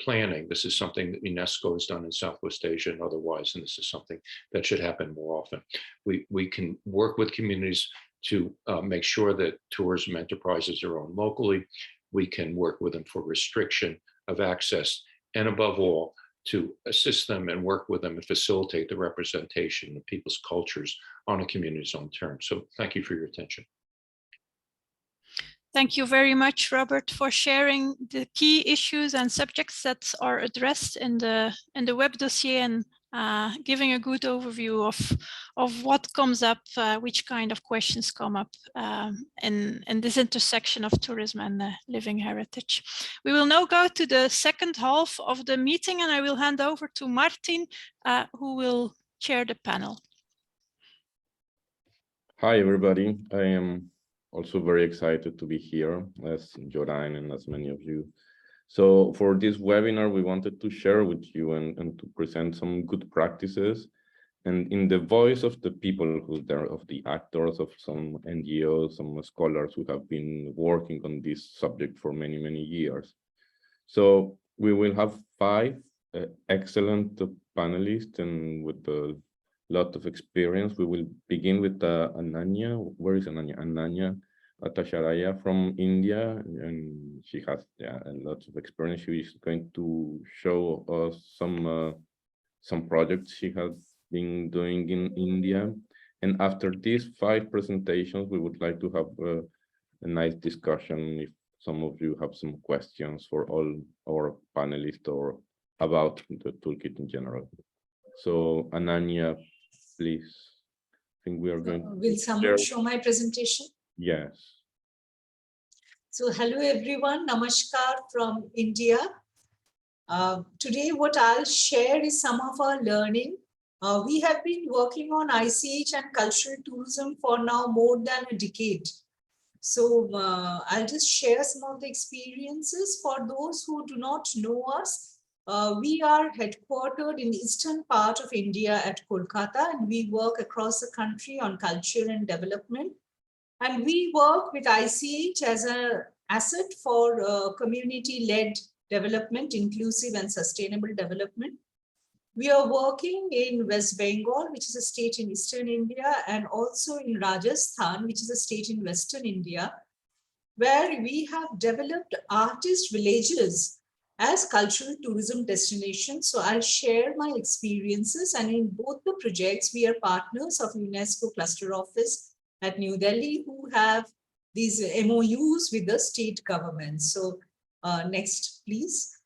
planning. This is something that UNESCO has done in Southwest Asia and otherwise, and this is something that should happen more often. We can work with communities to make sure that tourism enterprises are owned locally. We can work with them for restriction of access, and above all, to assist them and work with them and facilitate the representation of people's cultures on a community's own terms. So thank you for your attention.
Thank you very much, Robert, for sharing the key issues and subjects that are addressed in the web dossier and giving a good overview of what comes up, which kind of questions come up in this intersection of tourism and living heritage. We will now go to the second half of the meeting, and I will hand over to Martin, who will chair the panel.
Hi, everybody. I am also very excited to be here, as Joran and as many of you. So for this webinar, we wanted to share with you and to present some good practices and in the voice of the people who there, of the actors, of some NGOs, some scholars who have been working on this subject for many, many years. So we will have 5 excellent panelists and with a lot of experience. We will begin with Ananya. Where is Ananya? Ananya Atasharaya from India, and she has a lot of experience. She is going to show us some projects she has been doing in India. And after these 5 presentations, we would like to have a nice discussion if some of you have some questions for all our panelists or about the toolkit in general. So Ananya, please. I think we are going to
will someone show my presentation?
Yes.
So hello everyone, namaskar from India. Today what I'll share is some of our learning. We have been working on ICH and cultural tourism for now more than a decade. So I'll just share some of the experiences for those who do not know us. We are headquartered in the eastern part of India at Kolkata, and we work across the country on culture and development. And we work with ICH as an asset for community-led development, inclusive and sustainable development. We are working in West Bengal, which is a state in eastern India, and also in Rajasthan, which is a state in western India, where we have developed artist villages as cultural tourism destinations. So I'll share my experiences, and in both the projects, we are partners of UNESCO Cluster Office at New Delhi, who have these MOUs with the state government. So next, please.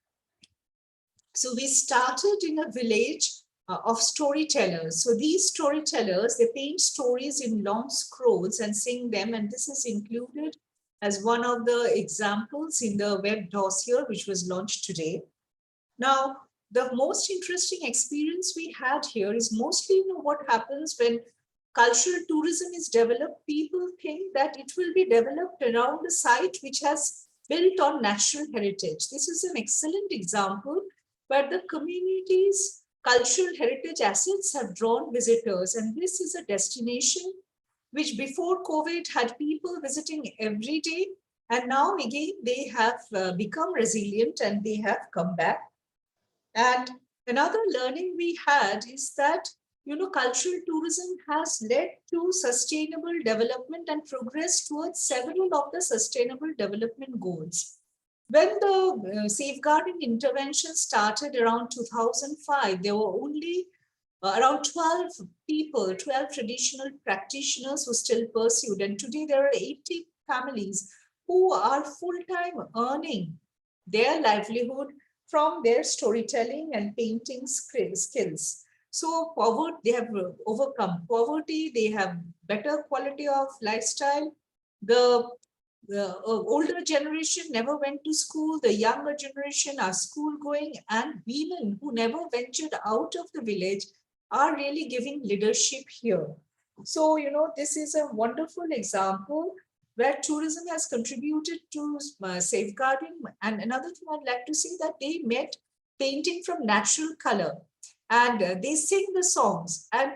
So we started in a village of storytellers. So these storytellers, they paint stories in long scrolls and sing them. And this is included as one of the examples in the web dossier, which was launched today. Now, the most interesting experience we had here is mostly what happens when cultural tourism is developed. People think that it will be developed around a site which has built on natural heritage. This is an excellent example where the community's cultural heritage assets have drawn visitors. And this is a destination which before COVID had people visiting every day. And now again, they have become resilient and they have come back. And another learning we had is that, cultural tourism has led to sustainable development and progress towards several of the sustainable development goals. When the safeguarding intervention started around 2005, there were only around 12 people, 12 traditional practitioners who still pursued. And today there are 80 families who are full-time earning their livelihood from their storytelling and painting skills. So poverty, they have overcome poverty, they have better quality of lifestyle. The older generation never went to school, the younger generation are school going, and women who never ventured out of the village are really giving leadership here. So, this is a wonderful example where tourism has contributed to safeguarding. And another thing I'd like to say that they met painting from natural color and they sing the songs. And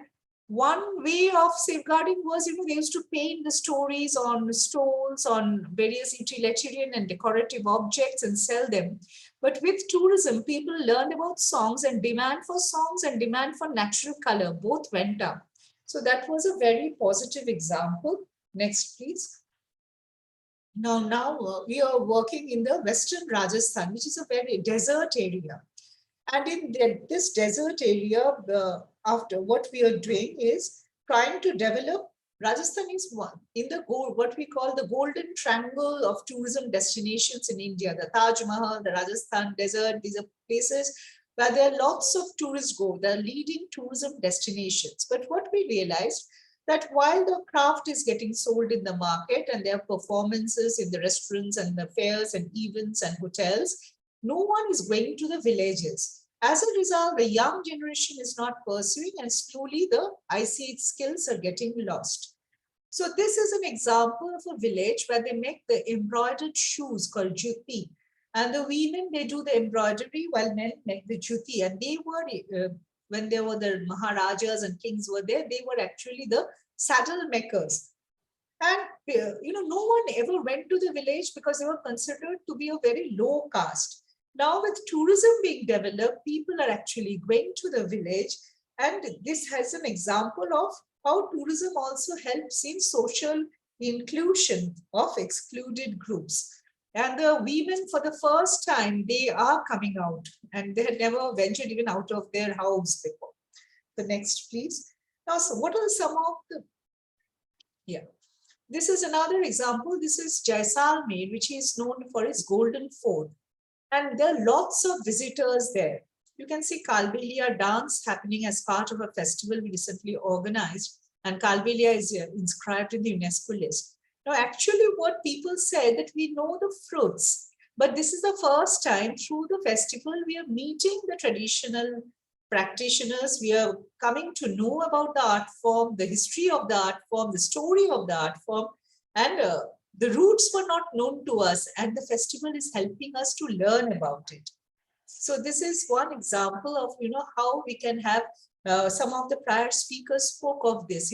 one way of safeguarding was, they used to paint the stories on stones, on various utilitarian and decorative objects and sell them. But with tourism, people learned about songs, and demand for songs and demand for natural color both went up. So that was a very positive example. Next, please. Now we are working in the Western Rajasthan, which is a very desert area. And in this desert area, after what we are doing is trying to develop. Rajasthan is one in the what we call the golden triangle of tourism destinations in India. The Taj Mahal, the Rajasthan desert, these are places where there are lots of tourists go. They're leading tourism destinations. But what we realized that while the craft is getting sold in the market and there are performances in the restaurants and the fairs and events and hotels, no one is going to the villages. As a result, the young generation is not pursuing, and slowly the ICH skills are getting lost. So this is an example of a village where they make the embroidered shoes called juti. And the women, they do the embroidery while men make the juti. And they were, when there were the Maharajas and kings were there, they were actually the saddle makers. And, no one ever went to the village because they were considered to be a very low caste. Now with tourism being developed, people are actually going to the village. And this has an example of how tourism also helps in social inclusion of excluded groups. And the women, for the first time, they are coming out, and they had never ventured even out of their house before. The next, please. Now, so what are some of the, this is another example. This is Jaisalmer, which is known for its golden fort. And there are lots of visitors there. You can see Kalbelia dance happening as part of a festival we recently organized. And Kalbelia is inscribed in the UNESCO list. Now, actually, what people say that we know the fruits, but this is the first time through the festival we are meeting the traditional practitioners. We are coming to know about the art form, the history of the art form, the story of the art form, and the roots were not known to us, and the festival is helping us to learn about it. So this is one example of, how we can have, some of the prior speakers spoke of this,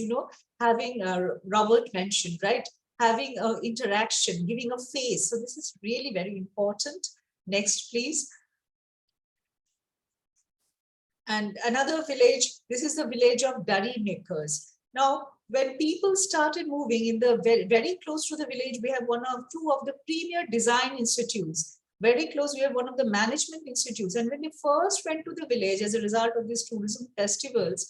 having Robert mentioned, right? Having an interaction, giving a face. So this is really very important. Next, please. And another village, this is the village of Dari makers. Now, when people started moving in the very close to the village, we have two of the premier design institutes. Very close, we have one of the management institutes. And when they first went to the village as a result of these tourism festivals,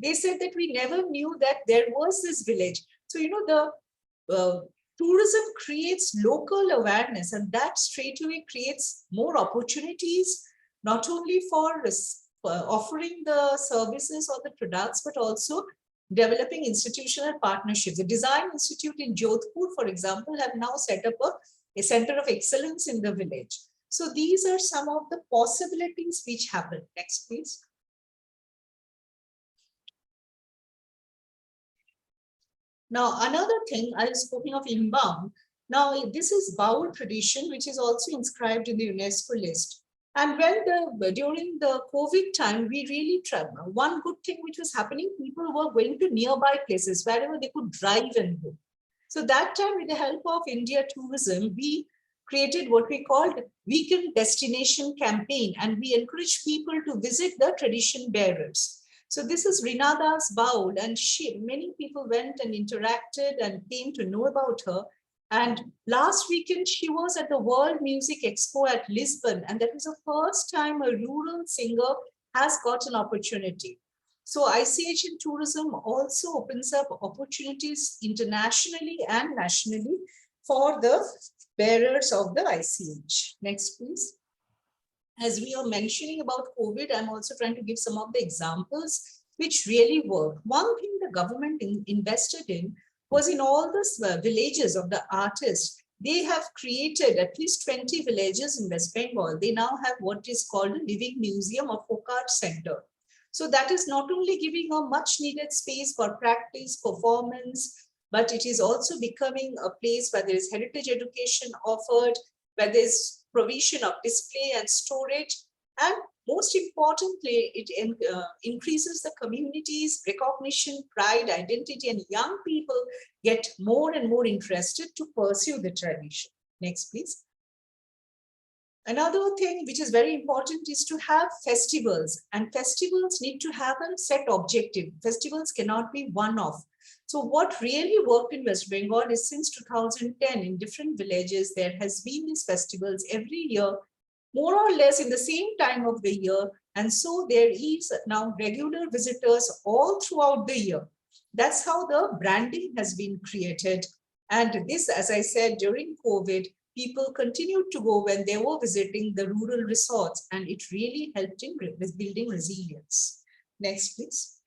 they said that we never knew that there was this village. So, the tourism creates local awareness, and that straightaway creates more opportunities, not only for offering the services or the products, but also developing institutional partnerships. The Design Institute in Jodhpur, for example, have now set up a center of excellence in the village. So these are some of the possibilities which happen. Next, please. Now, another thing, I was speaking of inbound. Now, this is Baul tradition, which is also inscribed in the UNESCO list. And during the COVID time, we really tried. One good thing which was happening, people were going to nearby places wherever they could drive and go. So that time, with the help of India Tourism, we created what we called Weekend Destination Campaign, and we encouraged people to visit the tradition bearers. So this is Rinadas Baul, and many people went and interacted and came to know about her. And last weekend, she was at the World Music Expo at Lisbon, and that was the first time a rural singer has got an opportunity. So ICH in tourism also opens up opportunities internationally and nationally for the bearers of the ICH. Next, please. As we are mentioning about COVID, I'm also trying to give some of the examples which really work. One thing the government invested in was in all the villages of the artists. They have created at least 20 villages in West Bengal. They now have what is called a living museum or folk art center. So that is not only giving a much needed space for practice, performance, but it is also becoming a place where there is heritage education offered, where there is provision of display and storage. And most importantly, it increases the community's recognition, pride, identity, and young people get more and more interested to pursue the tradition. Next, please. Another thing which is very important is to have festivals, and festivals need to have a set objective. Festivals cannot be one-off. So what really worked in West Bengal is since 2010 in different villages, there has been these festivals every year, more or less in the same time of the year. And so there is now regular visitors all throughout the year. That's how the branding has been created. And this, as I said, during COVID, people continued to go when they were visiting the rural resorts, and it really helped in building resilience. Next, please.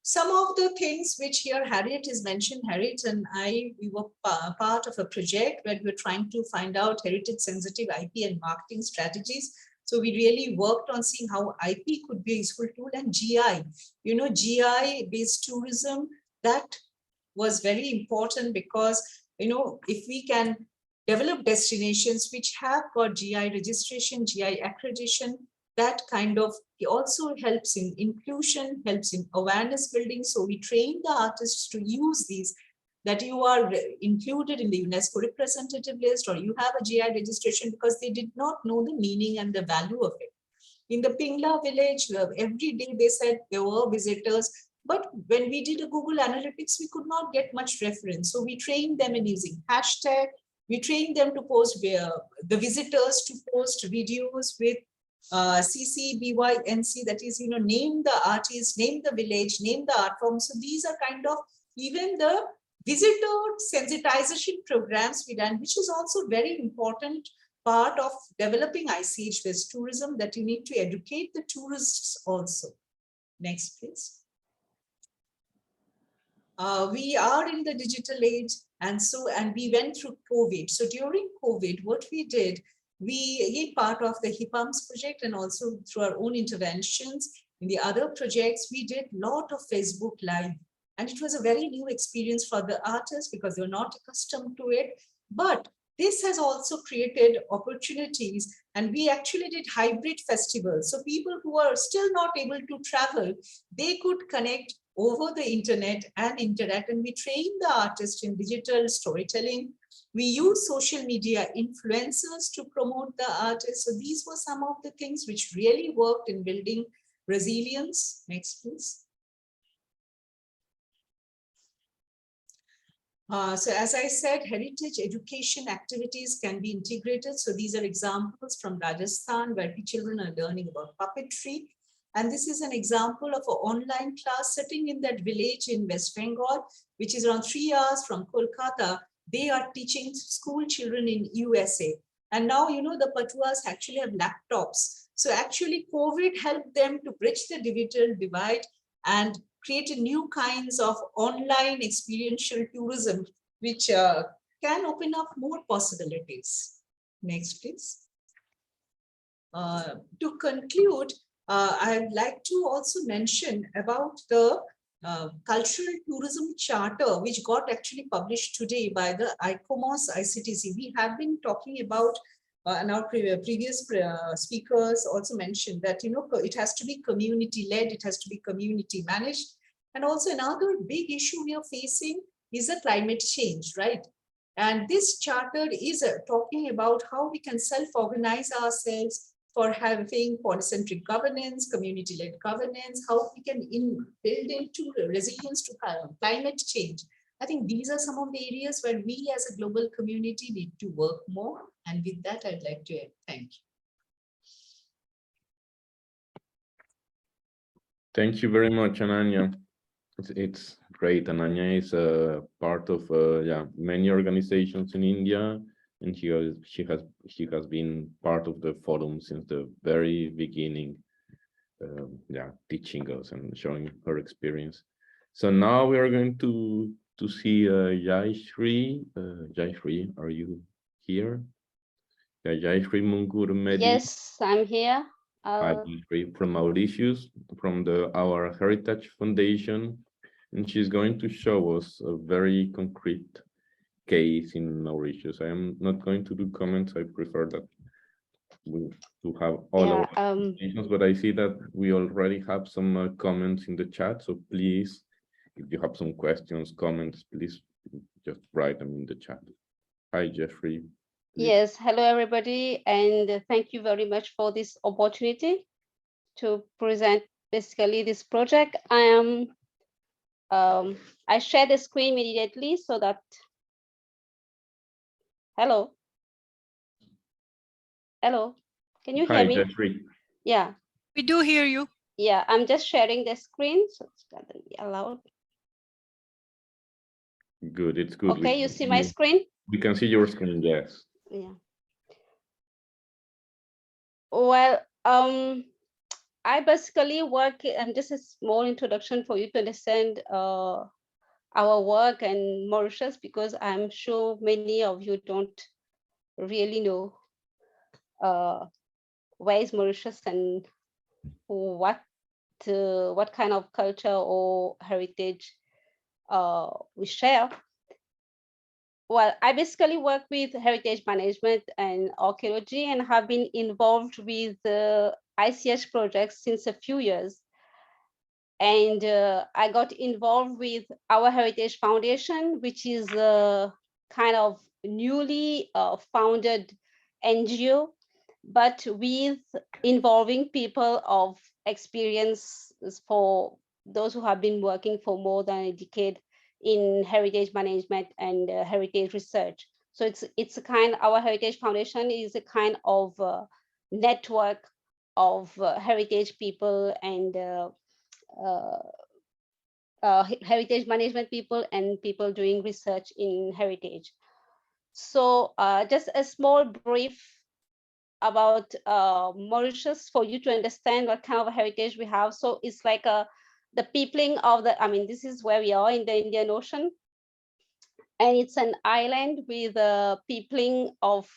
some of the things which here Harriet is mentioned, Harriet and we were part of a project where we were trying to find out heritage sensitive IP and marketing strategies. So we really worked on seeing how IP could be a useful tool, and GI, GI based tourism, that was very important because, if we can develop destinations which have got GI registration, GI accreditation, that kind of also helps in inclusion, helps in awareness building. So we train the artists to use these, that you are included in the UNESCO representative list or you have a GI registration, because they did not know the meaning and the value of it. In the Pingla village, every day they said there were visitors, but when we did a Google Analytics, we could not get much reference. So we trained them in using hashtag. We trained them to post the visitors to post videos with CCBYNC, that is, name the artist, name the village, name the art form. So these are kind of even the visitor sensitization programs we done, which is also very important part of developing ICH-based tourism, that you need to educate the tourists also. Next, please. We are in the digital age, and we went through COVID. So during COVID, what we did, we part of the HIPAMS project and also through our own interventions in the other projects, we did a lot of Facebook Live. And it was a very new experience for the artists because they were not accustomed to it. But this has also created opportunities, and we actually did hybrid festivals. So people who are still not able to travel, they could connect over the internet and interact. And we train the artists in digital storytelling. We use social media influencers to promote the artists. So these were some of the things which really worked in building resilience. Next, please. So as I said, heritage education activities can be integrated. So these are examples from Rajasthan where the children are learning about puppetry. And this is an example of an online class sitting in that village in West Bengal, which is around 3 hours from Kolkata. They are teaching school children in USA. And now, the Patuas actually have laptops. So actually COVID helped them to bridge the digital divide and created new kinds of online experiential tourism, which can open up more possibilities. Next, please. To conclude, I'd like to also mention about the Cultural Tourism Charter, which got actually published today by the ICOMOS ICTC. We have been talking about, and our previous speakers also mentioned that, it has to be community-led, it has to be community-managed. And also another big issue we are facing is the climate change, right? And this charter is talking about how we can self-organize ourselves for having polycentric governance, community-led governance, how we can build into resilience to climate change. I think these are some of the areas where we as a global community need to work more. And with that, I'd like to thank you.
Thank you very much, Ananya. It's great. Ananya is a part of many organizations in India, and she has been part of the forum since the very beginning, teaching us and showing her experience. So now we are going to see Jayashree. Jayashree, are you here? Jayashree Mungur Medi.
Yes, I'm here.
From Mauritius, from our Heritage Foundation, and she's going to show us a very concrete case in Mauritius. I am not going to do comments. I prefer that we to have all our presentations, but I see that we already have some comments in the chat. So please, if you have some questions, comments, please just write them in the chat. Hi, Jeffrey. Please.
Yes, hello everybody, and thank you very much for this opportunity to present basically this project. I share the screen immediately so that. Hello. Hello. Can you hear me?
Hi, Jeffrey.
Yeah.
We do hear you.
Yeah, I'm just sharing the screen, so it's gonna be allowed.
Good, it's good.
Okay, you see my screen?
We can see your screen, yes.
Yeah. Well, I basically work, and just a small introduction for you to understand our work and Mauritius, because I'm sure many of you don't really know where is Mauritius and what kind of culture or heritage we share. Well, I basically work with heritage management and archaeology and have been involved with ICH projects since a few years. And I got involved with our Heritage Foundation, which is a kind of newly founded NGO, but with involving people of experience for those who have been working for more than a decade in heritage management and heritage research. So it's a kind, our Heritage Foundation is a kind of network of heritage people and heritage management people and people doing research in heritage. So just a small brief about Mauritius for you to understand what kind of heritage we have. So it's like the peopling of the, I mean, this is where we are in the Indian Ocean. And it's an island with a peopling of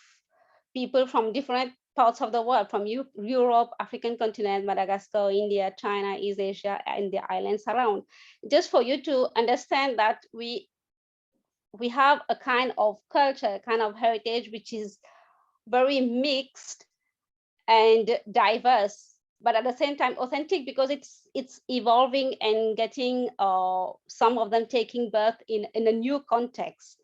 people from different parts of the world, from Europe, African continent, Madagascar, India, China, East Asia, and the islands around. Just for you to understand that we have a kind of culture, a kind of heritage, which is very mixed and diverse, but at the same time authentic, because it's evolving and getting some of them taking birth in a new context.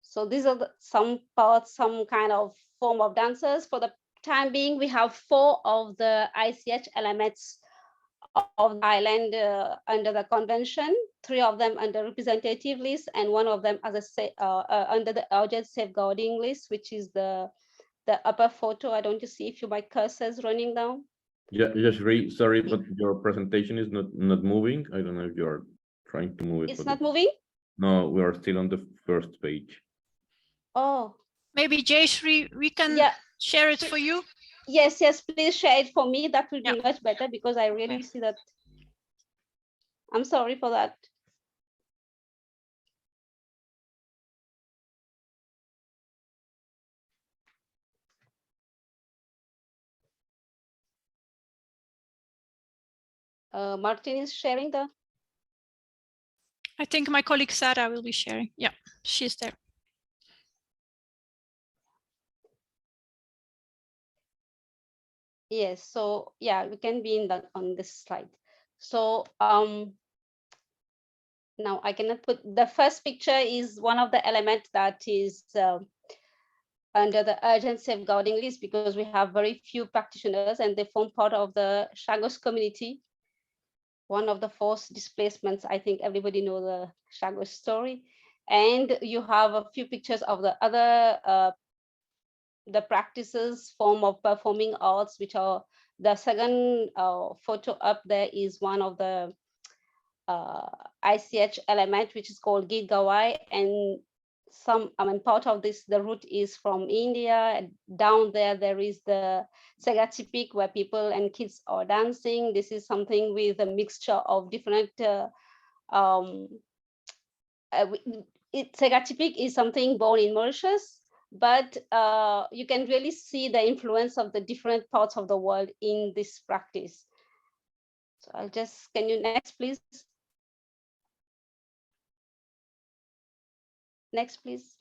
So these are some parts, some kind of form of dancers. For the time being, we have 4 of the ICH elements of the island under the convention, 3 of them under representative list, and 1 of them as under the urgent safeguarding list, which is the upper photo. I don't see if my cursor is running down.
Yeah, Yashri, sorry, but your presentation is not moving. I don't know if you're trying to move it.
It's not moving?
No, we are still on the first page.
Oh.
Maybe Jayashree, we can share it for you.
Yes, please share it for me. That will be much better, because I really see that. I'm sorry for that. Martin is sharing the.
I think my colleague Sarah will be sharing. Yeah, she's there.
Yes, so yeah, we can be on this slide. So now I cannot put, the first picture is one of the elements that is under the urgent safeguarding list, because we have very few practitioners and they form part of the Chagos community. One of the forced displacements, I think everybody knows the Chagos story. And you have a few pictures of the other the practices, form of performing arts, which are the second photo up there is one of the ICH element, which is called Git Gawai, and part of this, the root is from India. Down there is the Segatipik, where people and kids are dancing. This is something with a mixture of different Segatipik is something born in Mauritius, but you can really see the influence of the different parts of the world in this practice. So I'll just, can you next, please? Next, please.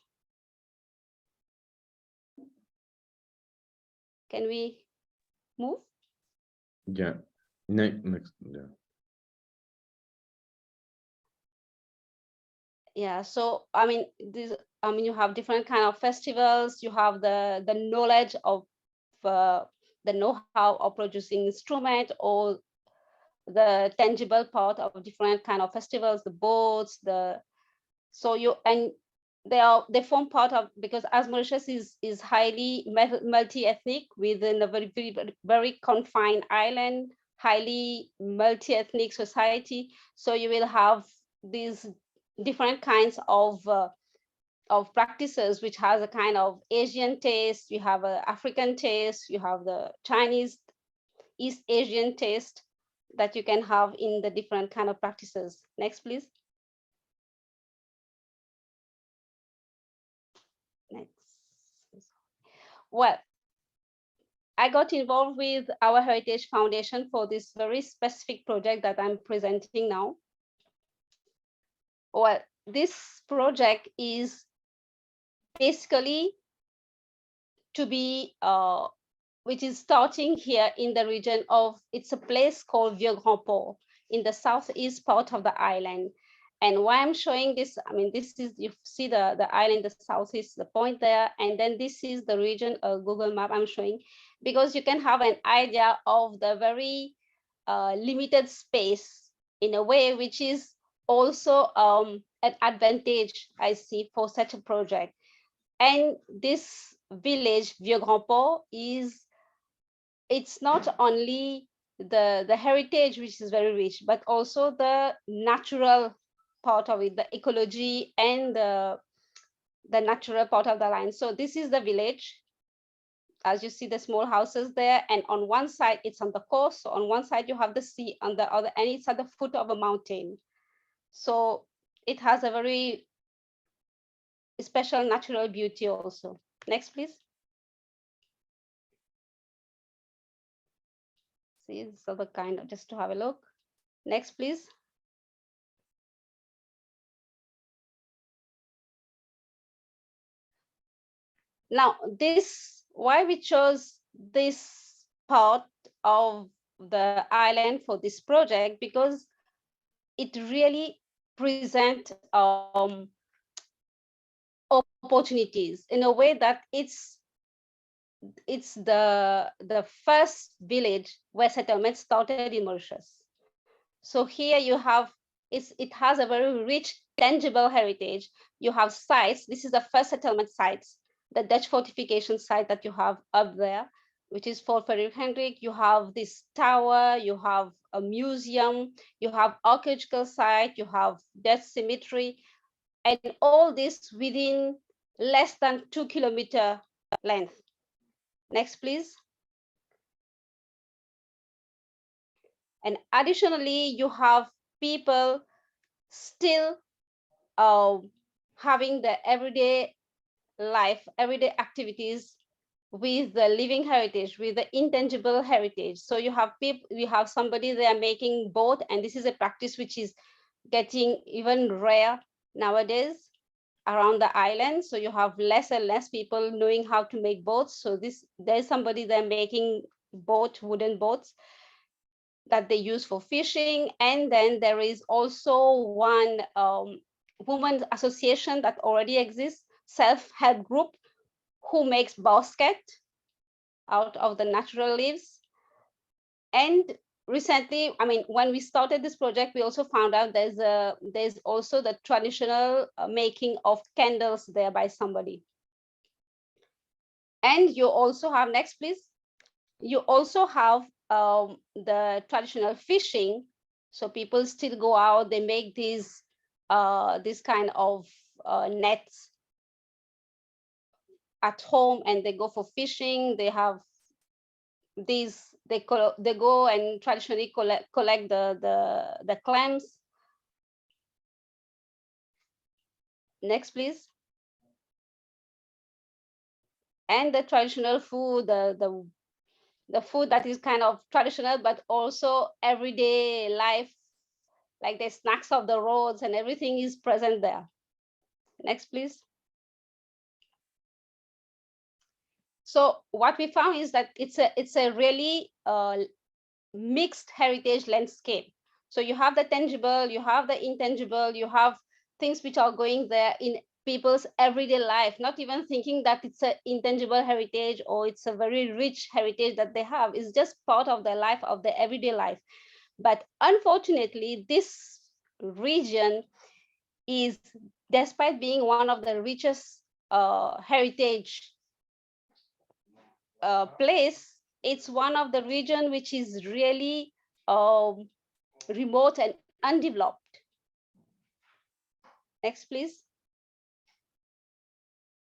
Can we move?
Yeah, next, yeah.
Yeah, so I mean, you have different kind of festivals. You have the knowledge of the know-how of producing instrument, or the tangible part of different kind of festivals, the boats, they form part of, because as Mauritius is highly multi-ethnic within a very confined island, highly multi-ethnic society. So you will have these different kinds of practices, which has a kind of Asian taste, you have an African taste, you have the Chinese East Asian taste that you can have in the different kind of practices. Next, please. Next. Well, I got involved with our Heritage Foundation for this very specific project that I'm presenting now. Well, this project is basically to be, which is starting here in the region of, it's a place called Vieux-Grand-Port in the southeast part of the island. And why I'm showing this, I mean, this is, you see the island, the southeast, the point there, and then this is the region, Google map I'm showing, because you can have an idea of the very limited space in a way, which is also an advantage I see for such a project. And this village, Vieux-Grand-Port, is, it's not only the heritage, which is very rich, but also the natural part of it, the ecology and the natural part of the land. So this is the village. As you see the small houses there, and on one side it's on the coast. So on one side you have the sea, on the other, and it's at the foot of a mountain. So it has a very special natural beauty also. Next, please. See, this is the kind of, just to have a look. Next, please. Now, this, why we chose this part of the island for this project, because it really presents opportunities in a way that it's the first village where settlement started in Mauritius. So here you have, it has a very rich, tangible heritage. You have sites. This is the first settlement sites, the Dutch fortification site that you have up there, which is Fort Frederick Hendrik. You have this tower, you have a museum, you have archaeological site, you have Dutch cemetery, and all this within less than 2 kilometer length. Next, please. And additionally, you have people still having the everyday life, everyday activities with the living heritage, with the intangible heritage. So you have people, you have somebody there making boat, and this is a practice which is getting even rare nowadays around the island. So you have less and less people knowing how to make boats. So there's somebody there making wooden boats that they use for fishing. And then there is also one women's association that already exists, self-help group, who makes basket out of the natural leaves. And recently, I mean, when we started this project, we also found out there's also the traditional making of candles there by somebody. And you also have, next please, you also have the traditional fishing. So people still go out, they make these this kind of nets at home, and they go for fishing. They have these, they go and traditionally collect the clams. Next, please. And the traditional food, the food that is kind of traditional, but also everyday life, like the snacks of the roads, and everything is present there. Next, please. So what we found is that it's a really mixed heritage landscape. So you have the tangible, you have the intangible, you have things which are going there in people's everyday life, not even thinking that it's an intangible heritage or it's a very rich heritage that they have. It's just part of their life, of their everyday life. But unfortunately, this region is, despite being one of the richest heritage place, it's one of the region which is really remote and undeveloped. Next, please.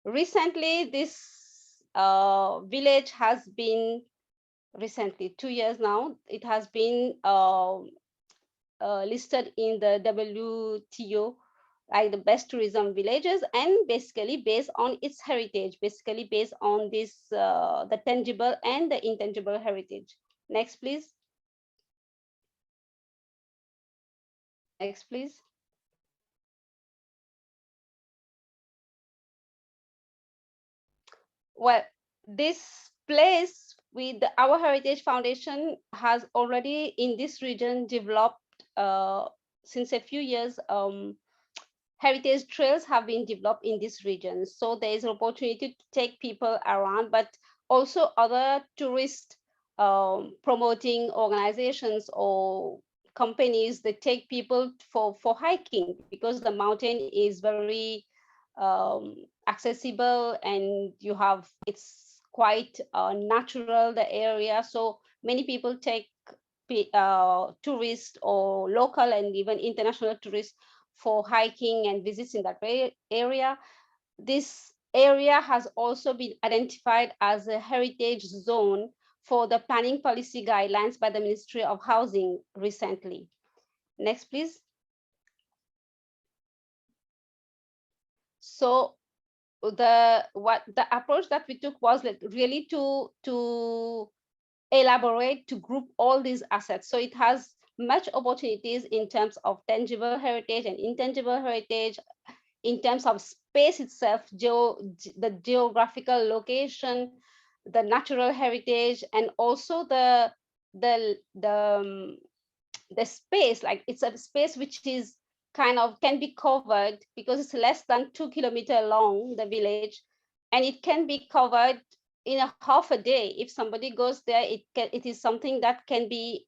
Recently, this village has been recently, 2 years now. It has been listed in the WTO, like the best tourism villages, and basically based on its heritage, basically based on this, the tangible and the intangible heritage. Next, please. Next, please. Well, this place with our Heritage Foundation has already in this region developed since a few years. Heritage trails have been developed in this region. So there is an opportunity to take people around, but also other tourist promoting organizations or companies that take people for hiking, because the mountain is very accessible, and it's quite natural, the area. So many people take tourists or local and even international tourists for hiking and visits in that area. This area has also been identified as a heritage zone for the planning policy guidelines by the Ministry of Housing recently. Next, please. So the approach that we took was like really to elaborate, to group all these assets. So it has much opportunities in terms of tangible heritage and intangible heritage, in terms of space itself, the geographical location, the natural heritage, and also the space. Like it's a space which is kind of can be covered, because it's less than 2 kilometers long, the village, and it can be covered in a half a day. If somebody goes there, it is something that can be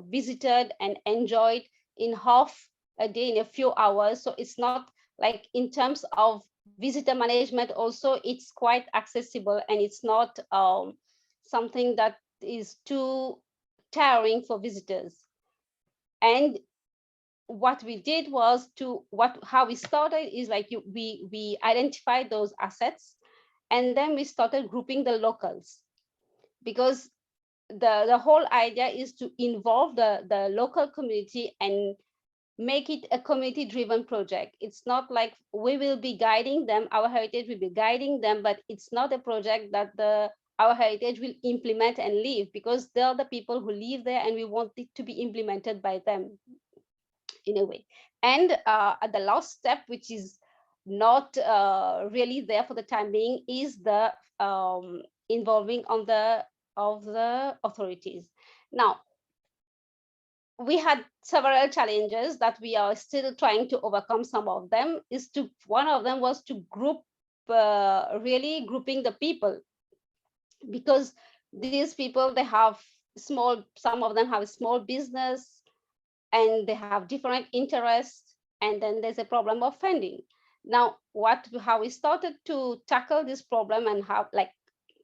visited and enjoyed in half a day, in a few hours. So it's not like, in terms of visitor management also, it's quite accessible, and it's not something that is too tiring for visitors. And what we did was how we started is like we identified those assets, and then we started grouping the locals, because the whole idea is to involve the local community and make it a community driven project. It's not like we will be guiding them, our heritage will be guiding them, but it's not a project that our heritage will implement and live, because they're the people who live there, and we want it to be implemented by them in a way. And at the last step, which is not really there for the time being, is the involving of the authorities. Now, we had several challenges that we are still trying to overcome. Some of them one of them was to really grouping the people, because these people, they have some of them have a small business, and they have different interests, and then there's a problem of funding. Now, how we started to tackle this problem and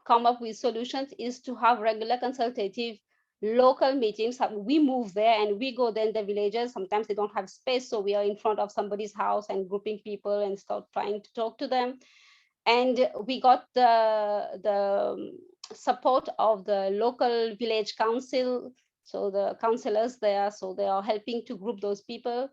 come up with solutions is to have regular consultative local meetings. We move there and we go there in the villages. Sometimes they don't have space, so we are in front of somebody's house and grouping people and start trying to talk to them. And we got the support of the local village council. So the councillors there, so they are helping to group those people.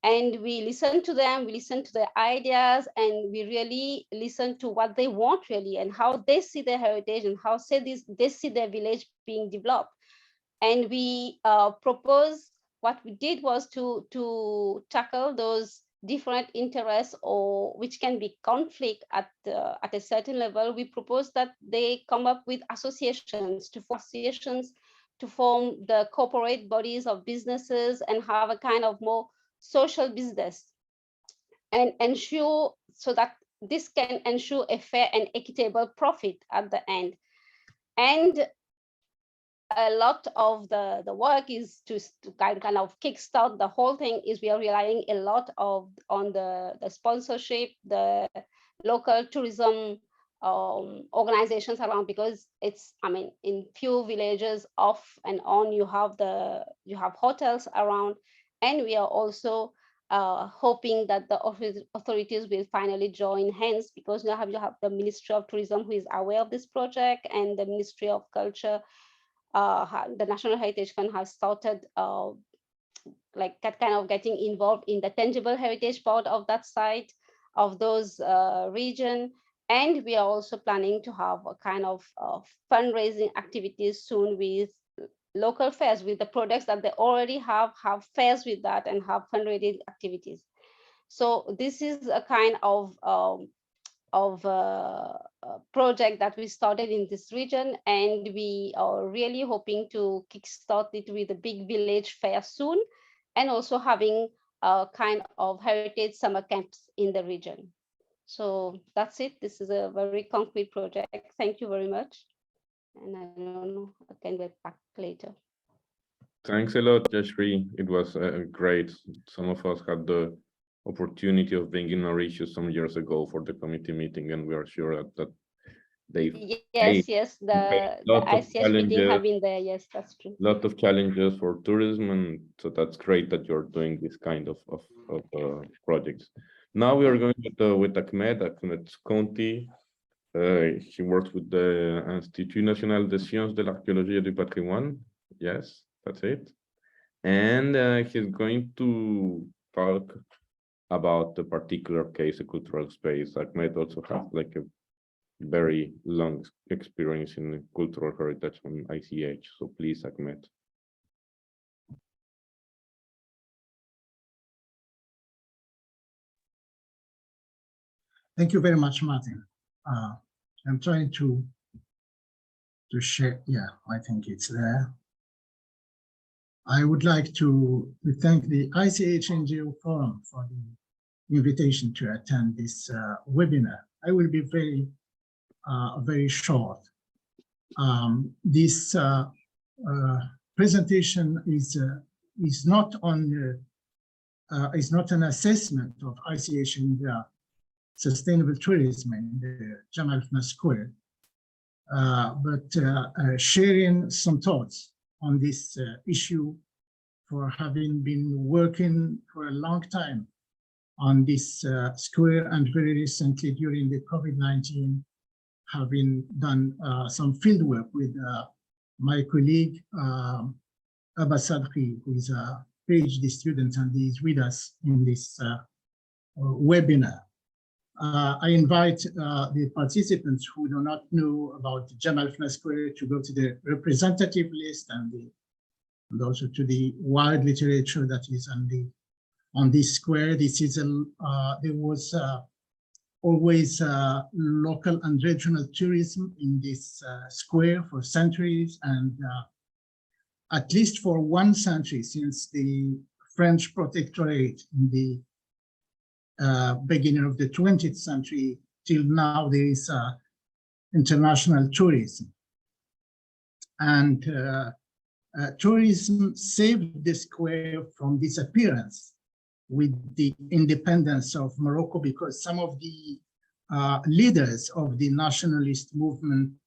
And we listen to them, we listen to their ideas, and we really listen to what they want really, and how they see their heritage, and how they see their village being developed. And we propose, what we did was to tackle those different interests, or which can be conflict at a certain level. We propose that they come up with associations, to form the corporate bodies of businesses, and have a kind of more social business, and ensure so that this can ensure a fair and equitable profit at the end. And a lot of the work is to kind of kickstart the whole thing. Is we are relying a lot on the sponsorship, the local tourism organizations around, because it's, I mean, in few villages off and on, you have hotels around. And we are also hoping that the authorities will finally join hands, because you have the Ministry of Tourism, who is aware of this project, and the Ministry of Culture, the National Heritage Fund has started like kind of getting involved in the tangible heritage part of that site, of those region. And we are also planning to have a kind of fundraising activities soon with local fairs, with the products that they already have fairs with that and have fundraising activities. So this is a kind of project that we started in this region, and we are really hoping to kickstart it with a big village fair soon, and also having a kind of heritage summer camps in the region. So that's it. This is a very concrete project. Thank you very much. And I don't know, I can get back later.
Thanks a lot, Yashri. It was great. Some of us had the opportunity of being in Mauritius some years ago for the committee meeting, and we are sure that they
yes, the ICH meeting have been there. Yes, that's true.
Lot of challenges for tourism, and so that's great that you're doing this kind of projects. Now we are going with Ahmed Conti. He works with the Institut National des Sciences de l'Archéologie et du Patrimoine. Yes, that's it. And he's going to talk about the particular case, a cultural space. Ahmed also has like a very long experience in cultural heritage on ICH. So please, Ahmed.
Thank you very much, Martin. I'm trying to share. Yeah, I think it's there. I would like to thank the ICH NGO Forum for the invitation to attend this webinar. I will be very short. This presentation is not an assessment of ICH in the sustainable tourism in the Jamal Fna Square, but sharing some thoughts on this issue, for having been working for a long time on this square, and very recently during the COVID-19, having done some field work with my colleague Abba Sadri, who is a PhD student and is with us in this webinar. I invite the participants who do not know about Jamal Fna Square to go to the representative list and also to the wide literature that is on this square. This is there was always local and regional tourism in this square for centuries, and at least for 1 century, since the French protectorate in the beginning of the 20th century till now, there is international tourism. And tourism saved the square from disappearance with the independence of Morocco, because some of the leaders of the nationalist movement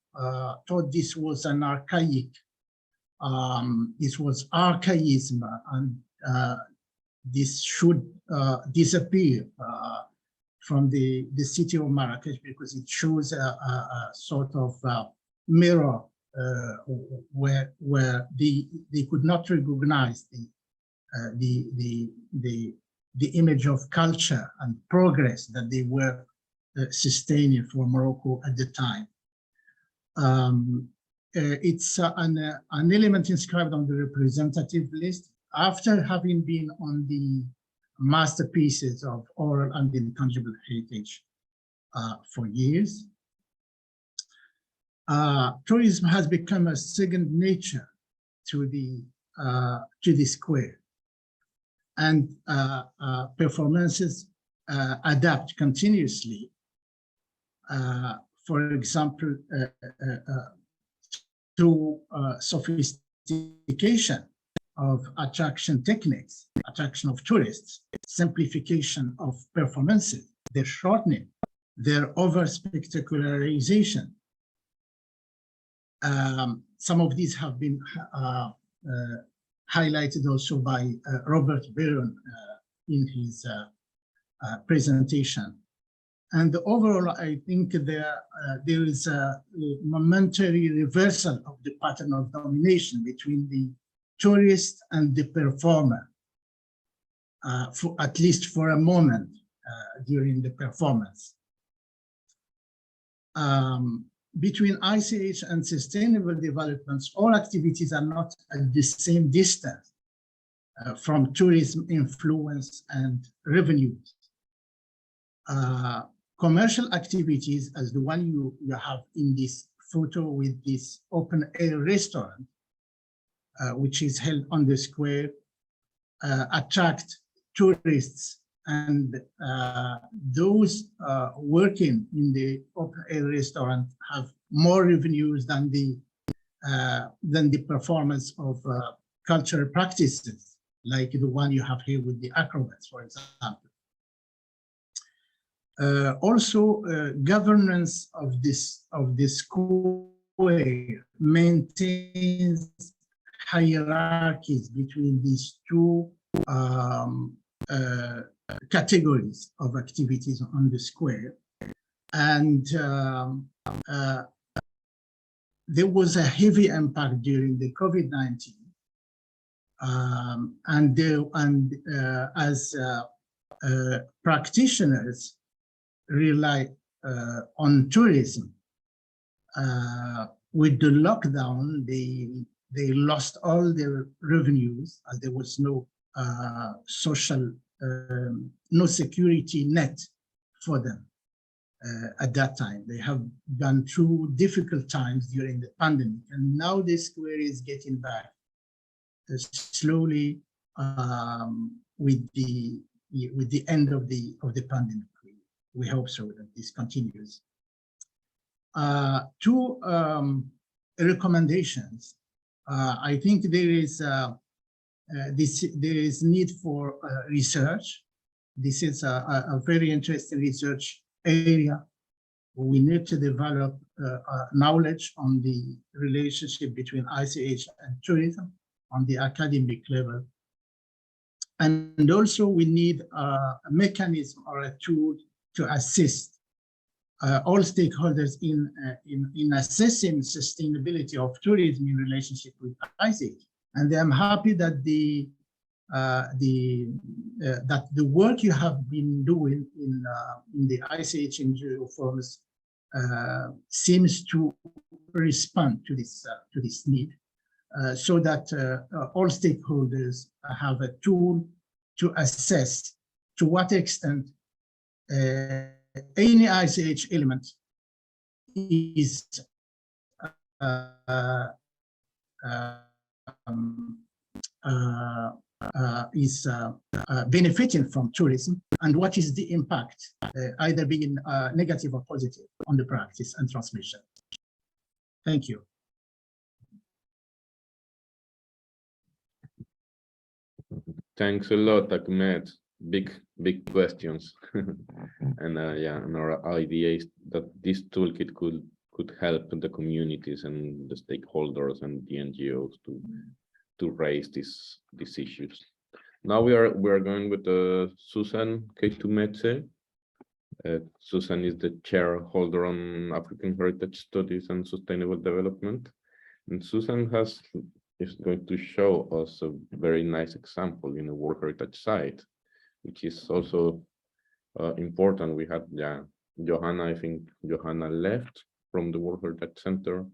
thought this was an archaic, this was archaism, and this should disappear from the city of Marrakesh, because it shows a sort of mirror where they could not recognize the image of culture and progress that they were sustaining for Morocco at the time. It's an element inscribed on the representative list after having been on the masterpieces of oral and intangible heritage for years. Tourism has become a second nature to the square, and performances adapt continuously. For example, through sophistication of attraction techniques, attraction of tourists, simplification of performances, their shortening, their over-spectacularization. Some of these have been highlighted also by Robert Byron in his presentation. And overall, I think there is a momentary reversal of the pattern of domination between the tourist and the performer, for at least for a moment during the performance. Between ICH and sustainable developments, all activities are not at the same distance from tourism influence and revenues. Commercial activities, as the one you have in this photo with this open air restaurant, which is held on the square, attract tourists, and those working in the open air restaurant have more revenues than the performance of cultural practices, like the one you have here with the acrobats, for example. Also, governance of this square maintains hierarchies between these two categories of activities on the square, and there was a heavy impact during the COVID-19, as practitioners rely on tourism. With the lockdown, they lost all their revenues, as there was no social, no security net for them at that time. They have gone through difficult times during the pandemic, and now the square is getting back slowly with the end of the pandemic. We hope so that this continues. Two recommendations. I think there is need for research. This is a very interesting research area. We need to develop knowledge on the relationship between ICH and tourism on the academic level. And also we need a mechanism or a tool to assist all stakeholders in assessing sustainability of tourism in relationship with ICH. And I'm happy that the work you have been doing in the ICH NGO Forums seems to respond to this need, so that all stakeholders have a tool to assess to what extent any ICH element is benefiting from tourism, and what is the impact, either being negative or positive, on the practice and transmission. Thank you.
Thanks a lot, Ahmed. Big questions. And yeah, and our idea is that this toolkit could help the communities and the stakeholders and the NGOs to raise these issues. Now we are going with Susan Keitumetse. Susan is the chair-holder on African Heritage Studies and Sustainable Development, and Susan is going to show us a very nice example in a World Heritage site, which is also important. We had Johanna, I think Johanna left from the World Heritage Center,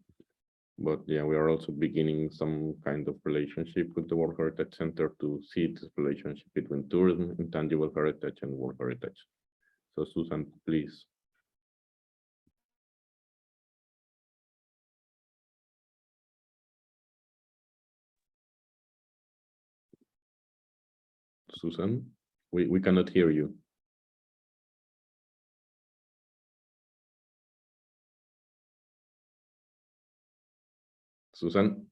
but yeah, we are also beginning some kind of relationship with the World Heritage Center to see this relationship between tourism, intangible heritage, and World Heritage. So Susan, please. Susan, we cannot hear you. Susan?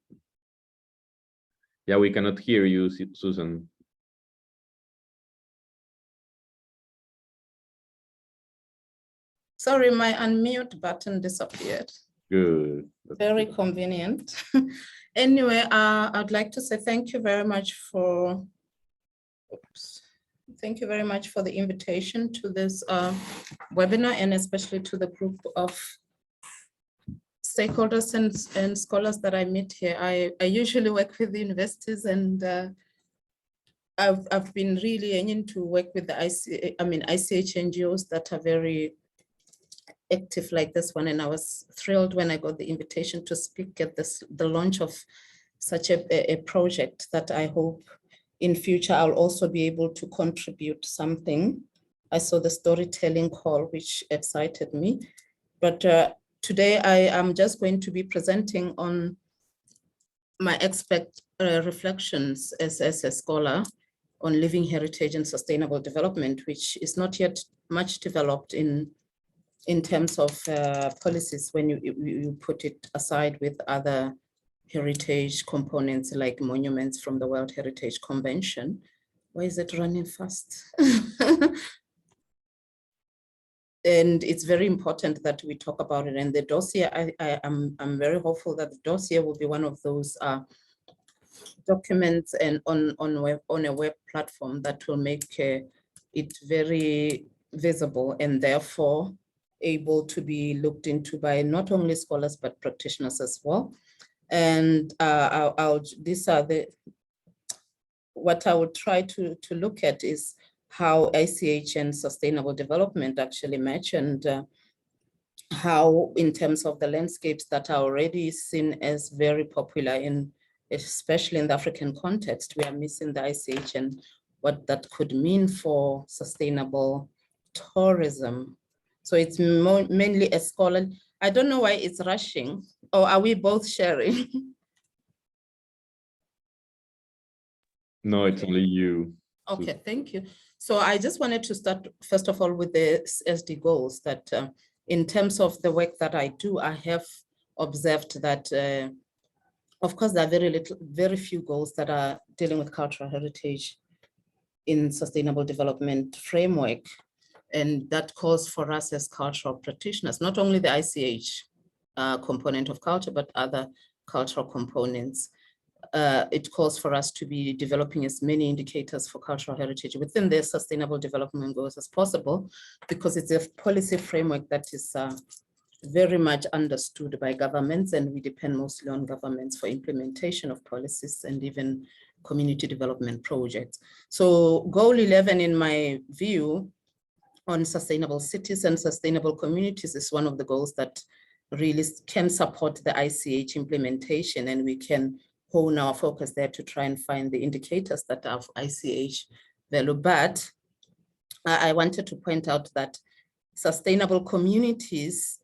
Yeah, we cannot hear you, Susan.
Sorry, my unmute button disappeared.
Good.
Very convenient. Anyway, I'd like to say thank you very much for Thank you very much for the invitation to this webinar, and especially to the group of stakeholders and scholars that I meet here. I usually work with the universities, and I've been really aiming to work with the ICH NGOs that are very active like this one, and I was thrilled when I got the invitation to speak at the launch of such a project that I hope in future I'll also be able to contribute something. I saw the storytelling call, which excited me, but today I am just going to be presenting on my expert reflections as a scholar on living heritage and sustainable development, which is not yet much developed in terms of policies when you put it aside with other heritage components like monuments from the World Heritage Convention. Why is it running fast? And it's very important that we talk about it. And the dossier, I'm very hopeful that the dossier will be one of those documents and on a web platform that will make it very visible and therefore able to be looked into by not only scholars but practitioners as well. And these are what I would try to look at is how ICH and sustainable development actually match, and how in terms of the landscapes that are already seen as very popular especially in the African context, we are missing the ICH and what that could mean for sustainable tourism. So it's mainly a scholar. I don't know why it's rushing, or are we both sharing?
No, it's only you.
Okay, thank you. So I just wanted to start, first of all, with the SD goals that in terms of the work that I do, I have observed that, of course, there are very few goals that are dealing with cultural heritage in sustainable development framework. And that calls for us as cultural practitioners, not only the ICH component of culture, but other cultural components. It calls for us to be developing as many indicators for cultural heritage within the sustainable development goals as possible, because it's a policy framework that is very much understood by governments, and we depend mostly on governments for implementation of policies and even community development projects. So goal 11, in my view, on sustainable cities and sustainable communities is one of the goals that really can support the ICH implementation, and we can hone our focus there to try and find the indicators that have ICH value. But I wanted to point out that sustainable communities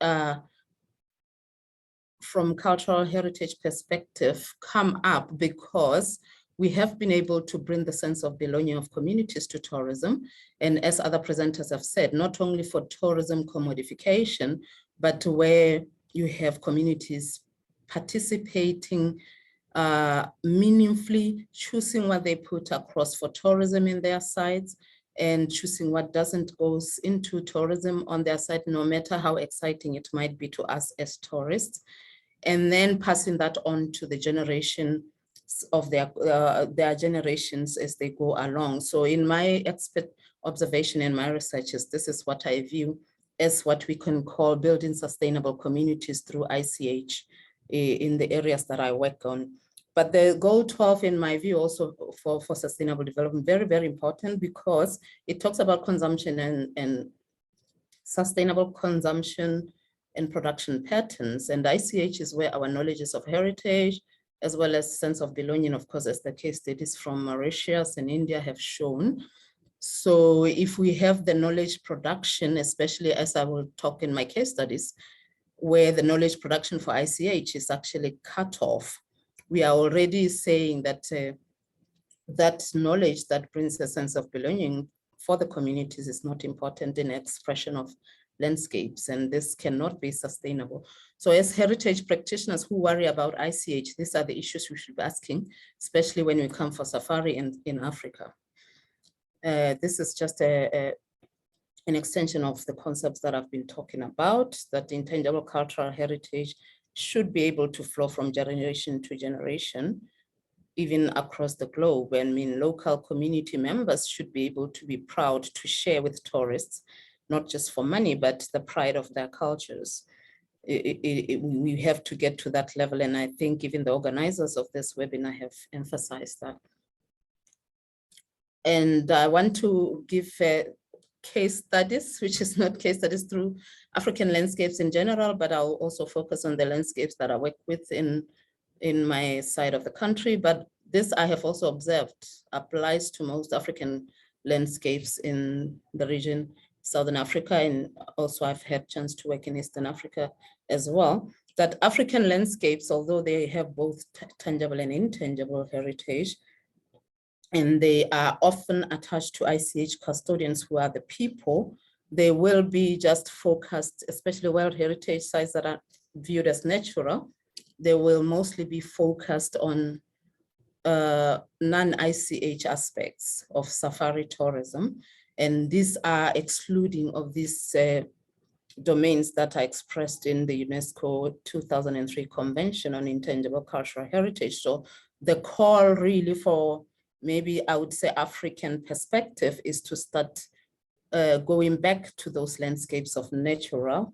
from cultural heritage perspective come up because we have been able to bring the sense of belonging of communities to tourism. And as other presenters have said, not only for tourism commodification, but where you have communities participating meaningfully, choosing what they put across for tourism in their sites, and choosing what doesn't go into tourism on their site, no matter how exciting it might be to us as tourists, and then passing that on to the generation of their generations as they go along. So in my expert observation and my researches, this is what I view as what we can call building sustainable communities through ICH in the areas that I work on. But the goal 12, in my view, also for sustainable development, very, very important, because it talks about consumption and sustainable consumption and production patterns. And ICH is where our knowledges of heritage, as well as sense of belonging, of course, as the case studies from Mauritius and India have shown. So if we have the knowledge production, especially as I will talk in my case studies, where the knowledge production for ICH is actually cut off, we are already saying that that knowledge that brings a sense of belonging for the communities is not important in expression of landscapes, and this cannot be sustainable. So as heritage practitioners who worry about ICH, these are the issues we should be asking, especially when we come for safari in Africa. This is just an extension of the concepts that I've been talking about, that intangible cultural heritage should be able to flow from generation to generation. even across the globe. I mean, local community members should be able to be proud to share with tourists, not just for money, but the pride of their cultures. We have to get to that level. And I think even the organizers of this webinar have emphasized that. And I want to give case studies, which is not case studies through African landscapes in general, but I'll also focus on the landscapes that I work with in my side of the country. But this I have also observed applies to most African landscapes in the region, Southern Africa, and also I've had chance to work in Eastern Africa as well, that African landscapes, although they have both tangible and intangible heritage, and they are often attached to ICH custodians who are the people, they will be just focused, especially World Heritage sites that are viewed as natural, they will mostly be focused on non-ICH aspects of safari tourism. And these are excluding of these domains that are expressed in the UNESCO 2003 Convention on Intangible Cultural Heritage. So the call really for maybe I would say African perspective is to start going back to those landscapes of natural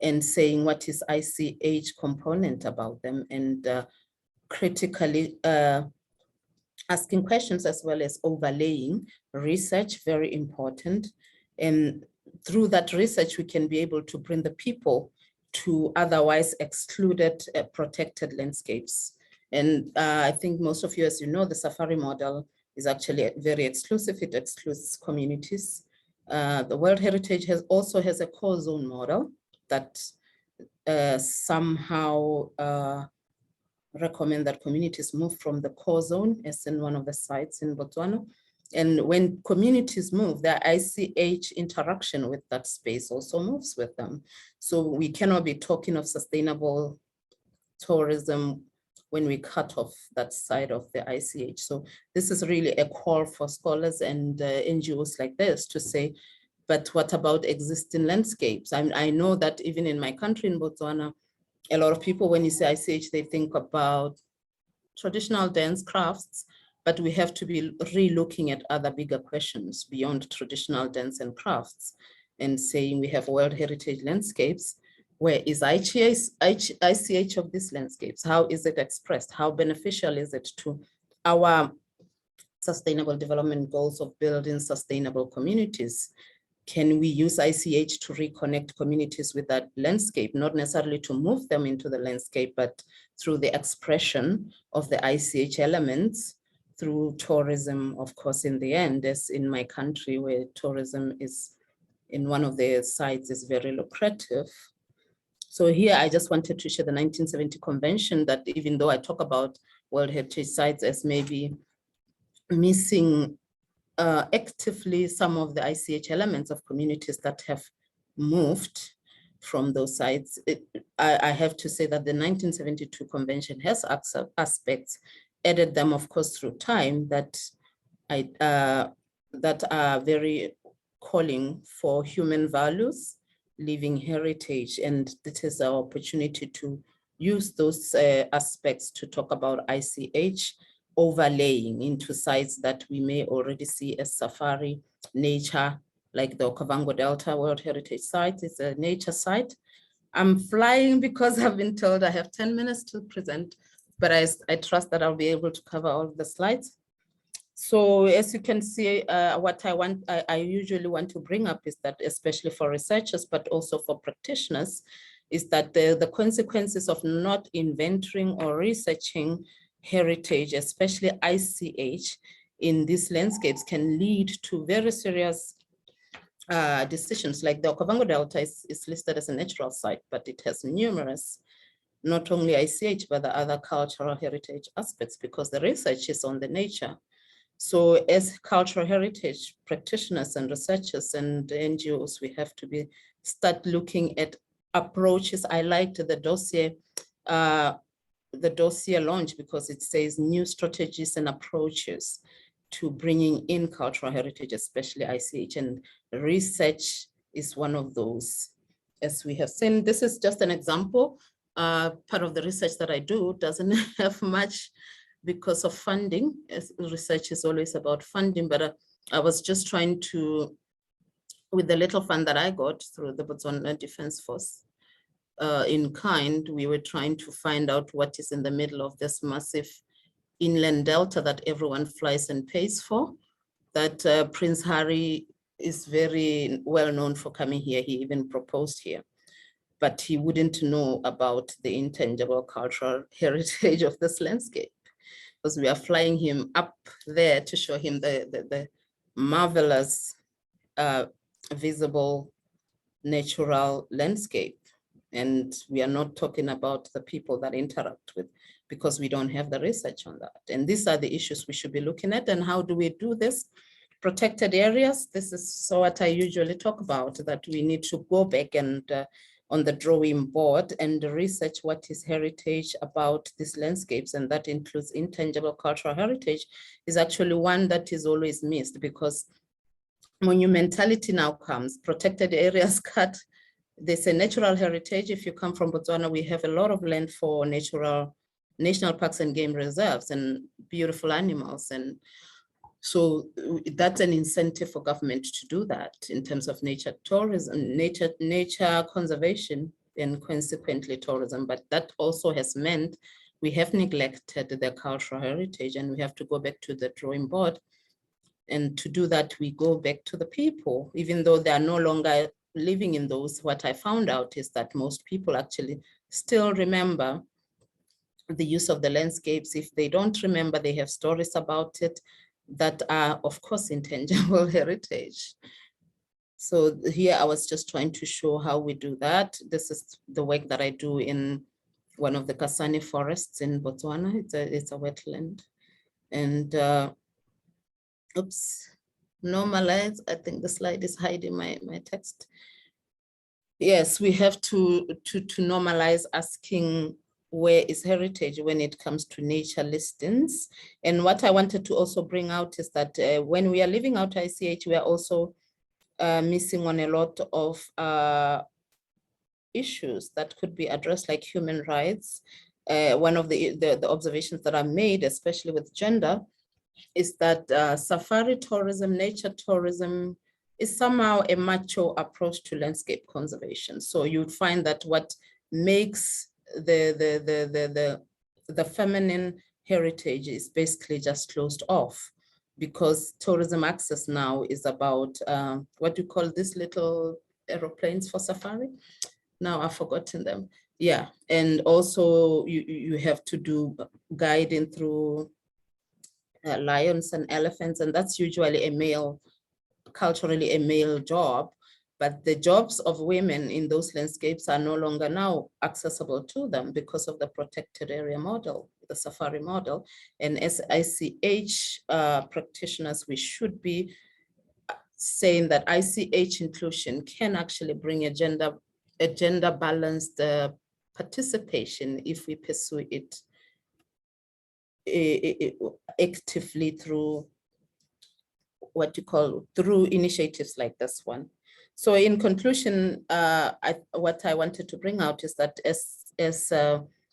and saying what is ICH component about them, and critically asking questions as well as overlaying research, very important. And through that research, we can be able to bring the people to otherwise excluded protected landscapes. And I think most of you, as you know, the safari model is actually very exclusive. It excludes communities. The World Heritage also has a core zone model that somehow recommend that communities move from the core zone, as in one of the sites in Botswana. And when communities move, their ICH interaction with that space also moves with them. So we cannot be talking of sustainable tourism when we cut off that side of the ICH. So this is really a call for scholars and NGOs like this to say, but what about existing landscapes? I know that even in my country, in Botswana, a lot of people, when you say ICH, they think about traditional dance crafts, but we have to be re-looking at other bigger questions beyond traditional dance and crafts, and saying we have World Heritage landscapes. Where is ICH of these landscapes? How is it expressed? How beneficial is it to our sustainable development goals of building sustainable communities? Can we use ICH to reconnect communities with that landscape, not necessarily to move them into the landscape, but through the expression of the ICH elements through tourism, of course, in the end, as in my country where tourism is in one of the sites is very lucrative. So here I just wanted to share the 1970 convention that even though I talk about World Heritage sites as maybe missing actively some of the ICH elements of communities that have moved from those sites, I have to say that the 1972 convention has aspects, added them of course through time, that are very calling for human values, living heritage, and this is our opportunity to use those aspects to talk about ICH overlaying into sites that we may already see as safari nature, like the Okavango Delta World Heritage Site is a nature site. I'm flying because I've been told I have 10 minutes to present, but I trust that I'll be able to cover all of the slides. So as you can see, what I usually want to bring up is that, especially for researchers, but also for practitioners, is that the consequences of not inventorying or researching heritage, especially ICH, in these landscapes can lead to very serious decisions. Like the Okavango Delta is listed as a natural site, but it has numerous, not only ICH, but the other cultural heritage aspects, because the research is on the nature. So as cultural heritage practitioners and researchers and NGOs, we have to start looking at approaches. I liked the dossier launch because it says new strategies and approaches to bringing in cultural heritage, especially ICH, and research is one of those. As we have seen, this is just an example. Part of the research that I do doesn't have much because of funding. As research is always about funding, but I was just trying to, with the little fund that I got through the Botswana Defense Force, in kind, we were trying to find out what is in the middle of this massive inland delta that everyone flies and pays for, that Prince Harry is very well known for coming here. He even proposed here, but he wouldn't know about the intangible cultural heritage of this landscape, because we are flying him up there to show him the marvelous visible natural landscape. And we are not talking about the people that interact with, because we don't have the research on that. And these are the issues we should be looking at. And how do we do this? Protected areas, this is what I usually talk about, that we need to go back and on the drawing board and research what is heritage about these landscapes, and that includes intangible cultural heritage, is actually one that is always missed, because monumentality now comes, protected areas cut. There's a natural heritage. If you come from Botswana, we have a lot of land for natural national parks and game reserves and beautiful animals. And so that's an incentive for government to do that in terms of nature tourism, nature conservation, and consequently tourism. But that also has meant we have neglected the cultural heritage, and we have to go back to the drawing board. And to do that, we go back to the people, even though they are no longer living in those. What I found out is that most people actually still remember the use of the landscapes. If they don't remember, they have stories about it that are, of course, intangible heritage. So here I was just trying to show how we do that. This is the work that I do in one of the Kasane forests in Botswana. It's a wetland. And oops, normalize. I think the slide is hiding my text. Yes, we have to normalize asking where is heritage when it comes to nature listings. And what I wanted to also bring out is that when we are living out ICH, we are also missing on a lot of issues that could be addressed, like human rights. One of the observations that are made, especially with gender, is that safari tourism, nature tourism, is somehow a macho approach to landscape conservation. So you'd find that what makes the feminine heritage is basically just closed off, because tourism access now is about what do you call these little aeroplanes for safari? Now I've forgotten them. Yeah, and also you have to do guiding through lions and elephants, and that's usually culturally a male job. But the jobs of women in those landscapes are no longer now accessible to them because of the protected area model, the safari model. And as ICH practitioners, we should be saying that ICH inclusion can actually bring a gender balanced participation if we pursue it actively through through initiatives like this one. So in conclusion, what I wanted to bring out is that as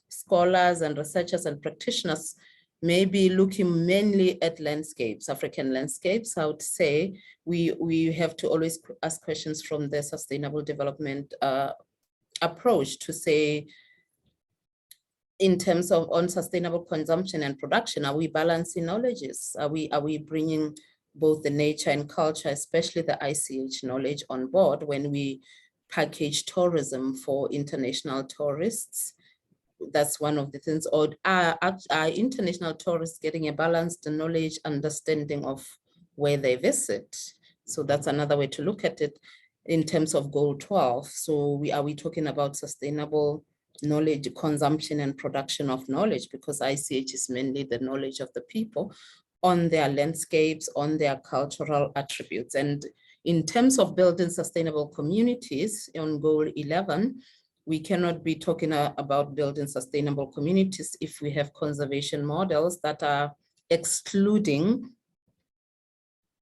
scholars and researchers and practitioners may be looking mainly at landscapes, African landscapes, I would say we have to always ask questions from the sustainable development approach to say, in terms of unsustainable consumption and production, are we balancing knowledges? Are we bringing both the nature and culture, especially the ICH knowledge, on board when we package tourism for international tourists? That's one of the things. Or are international tourists getting a balanced knowledge understanding of where they visit? So that's another way to look at it in terms of goal 12. So are we talking about sustainable knowledge, consumption and production of knowledge? Because ICH is mainly the knowledge of the people on their landscapes, on their cultural attributes. And in terms of building sustainable communities on goal 11, we cannot be talking about building sustainable communities if we have conservation models that are excluding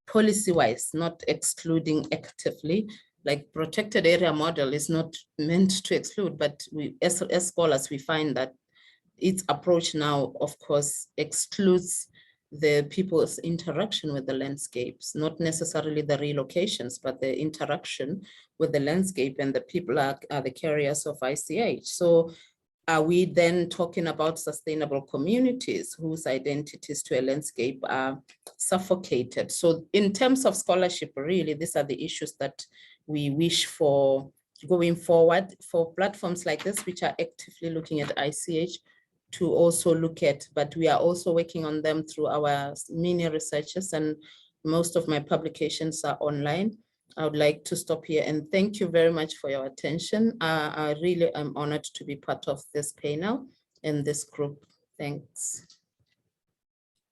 policy-wise, not excluding actively. Like protected area model is not meant to exclude, but we, as scholars, we find that its approach now, of course, excludes the people's interaction with the landscapes, not necessarily the relocations, but the interaction with the landscape, and the people are the carriers of ICH. So are we then talking about sustainable communities whose identities to a landscape are suffocated? So in terms of scholarship, really, these are the issues that we wish for going forward, for platforms like this, which are actively looking at ICH, to also look at, but we are also working on them through our mini researches, and most of my publications are online. I would like to stop here and thank you very much for your attention. I really am honored to be part of this panel and this group. Thanks.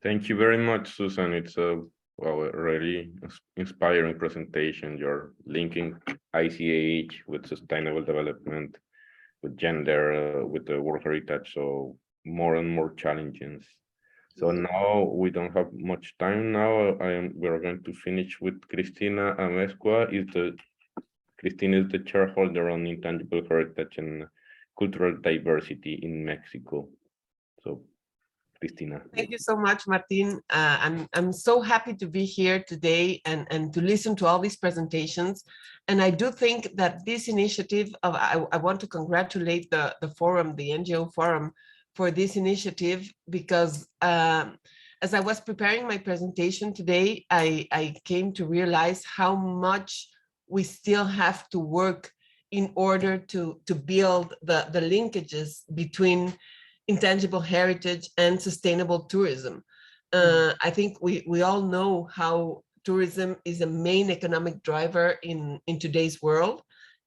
Thank you very much, Susan. It's a really inspiring presentation. You're linking ICH with sustainable development, with gender, with the World Heritage, so more and more challenges. So now we don't have much time now. We're going to finish with Cristina Amezcua. Cristina is the chairholder on intangible heritage and cultural diversity in Mexico. So Cristina.
Thank you so much, Martin. I'm so happy to be here today and to listen to all these presentations. And I do think that this initiative of, I want to congratulate the forum, the NGO Forum, for this initiative, because as I was preparing my presentation today, I came to realize how much we still have to work in order to build the linkages between intangible heritage and sustainable tourism. I think we all know how tourism is a main economic driver in today's world.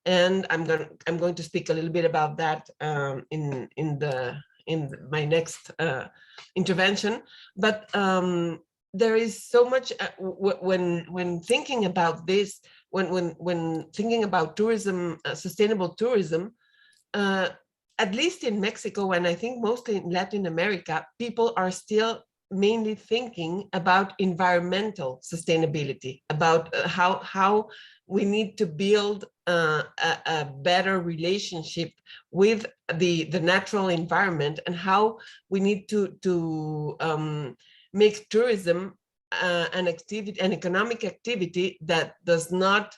And I'm going to speak a little bit about that in my next intervention. But there is so much when thinking about this, when thinking about tourism, sustainable tourism, at least in Mexico, and I think mostly in Latin America, people are still mainly thinking about environmental sustainability, about how we need to build a better relationship with the natural environment, and how we need to make tourism an economic activity that does not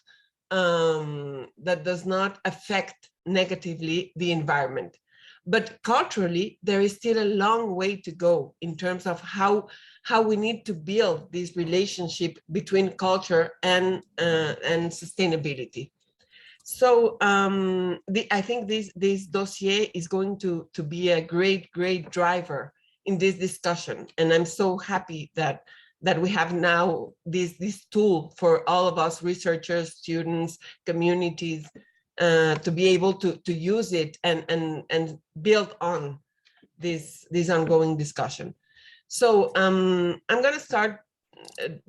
affect negatively the environment. But culturally, there is still a long way to go in terms of how we need to build this relationship between culture and sustainability. So I think this dossier is going to be a great driver in this discussion, and I'm so happy that we have now this tool for all of us researchers, students, communities, to be able to use it and build on this ongoing discussion. So I'm going to start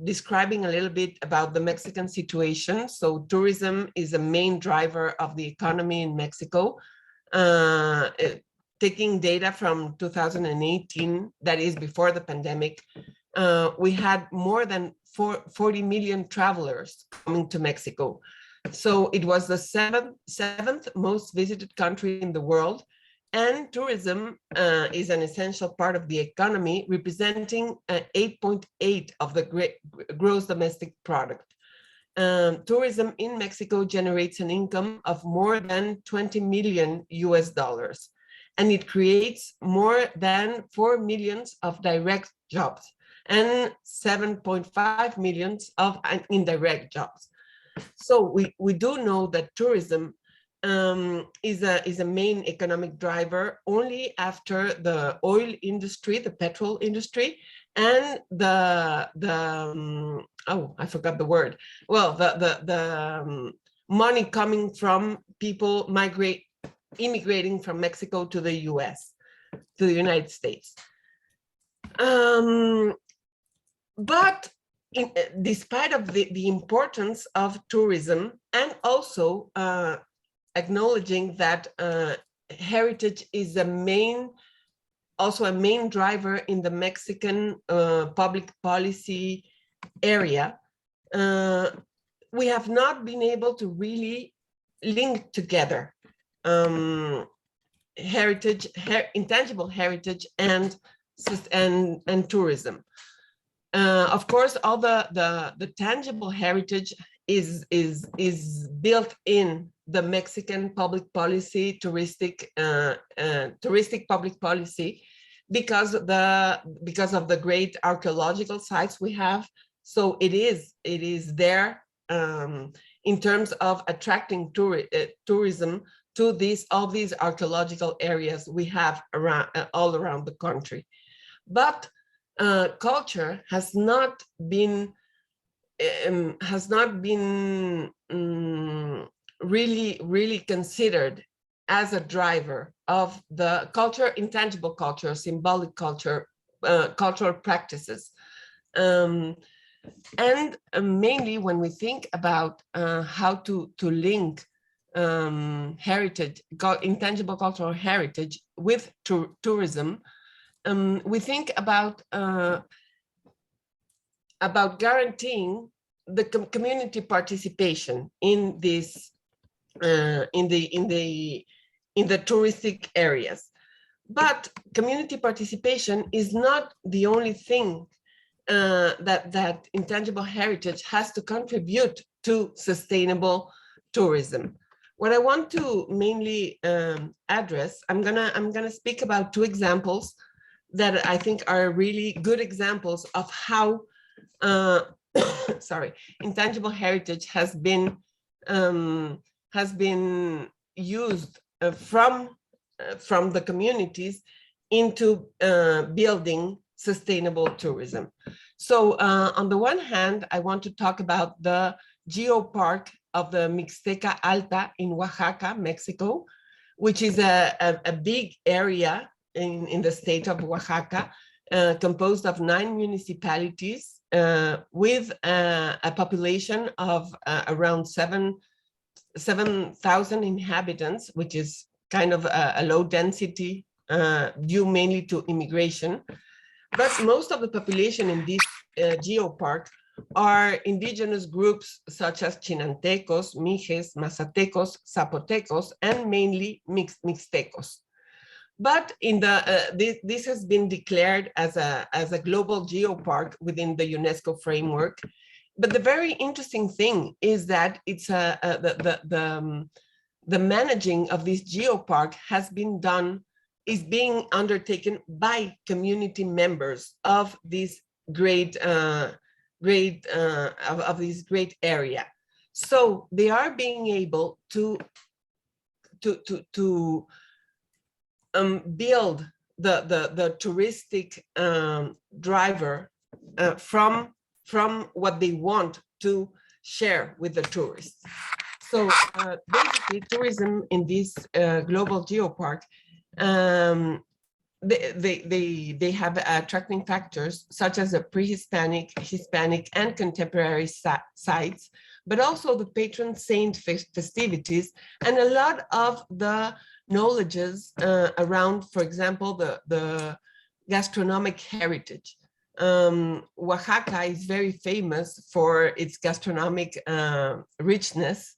describing a little bit about the Mexican situation. So tourism is a main driver of the economy in Mexico. Taking data from 2018, that is before the pandemic, we had more than 40 million travelers coming to Mexico. So it was the seventh most visited country in the world, and tourism is an essential part of the economy, representing 8.8% of the gross domestic product. Tourism in Mexico generates an income of more than $20 million, and it creates more than 4 million of direct jobs and 7.5 million of indirect jobs. So we do know that tourism is a main economic driver only after the oil industry, the petrol industry, and I forgot the word. Well, the money coming from people immigrating from Mexico to the US, to the United States. But despite of the importance of tourism, and also acknowledging that heritage is also a main driver in the Mexican public policy area, we have not been able to really link together heritage, intangible heritage, and tourism. Of course, all the tangible heritage is built in the Mexican public policy, touristic public policy, because of the great archaeological sites we have. So it is there in terms of attracting tourism to all these archaeological areas we have around all around the country. But culture has not been really considered as a driver of the culture, intangible culture, symbolic culture, cultural practices. And mainly when we think about how to link heritage, intangible cultural heritage with tourism, we think about guaranteeing the community participation in this in the touristic areas. But community participation is not the only thing that intangible heritage has to contribute to sustainable tourism. What I want to mainly address, I'm gonna speak about two examples that I think are really good examples of how sorry, intangible heritage has been used from the communities into building sustainable tourism. So on the one hand, I want to talk about the geopark of the Mixteca Alta in Oaxaca, Mexico, which is a big area in the state of Oaxaca, composed of 9 municipalities with a population of around 7,000 inhabitants, which is kind of a low density due mainly to immigration. But most of the population in this geopark are indigenous groups such as Chinantecos, Mijes, Mazatecos, Zapotecos, and mainly Mixtecos. But in this has been declared as a global geopark within the UNESCO framework. But the very interesting thing is that it's the managing of this geopark is being undertaken by community members of this great area. So they are being able to build the touristic driver from what they want to share with the tourists. So basically, tourism in this global geopark, they have attracting factors such as the pre-Hispanic, Hispanic, and contemporary sites, but also the patron saint festivities and a lot of the knowledges around, for example, the gastronomic heritage. Oaxaca is very famous for its gastronomic richness.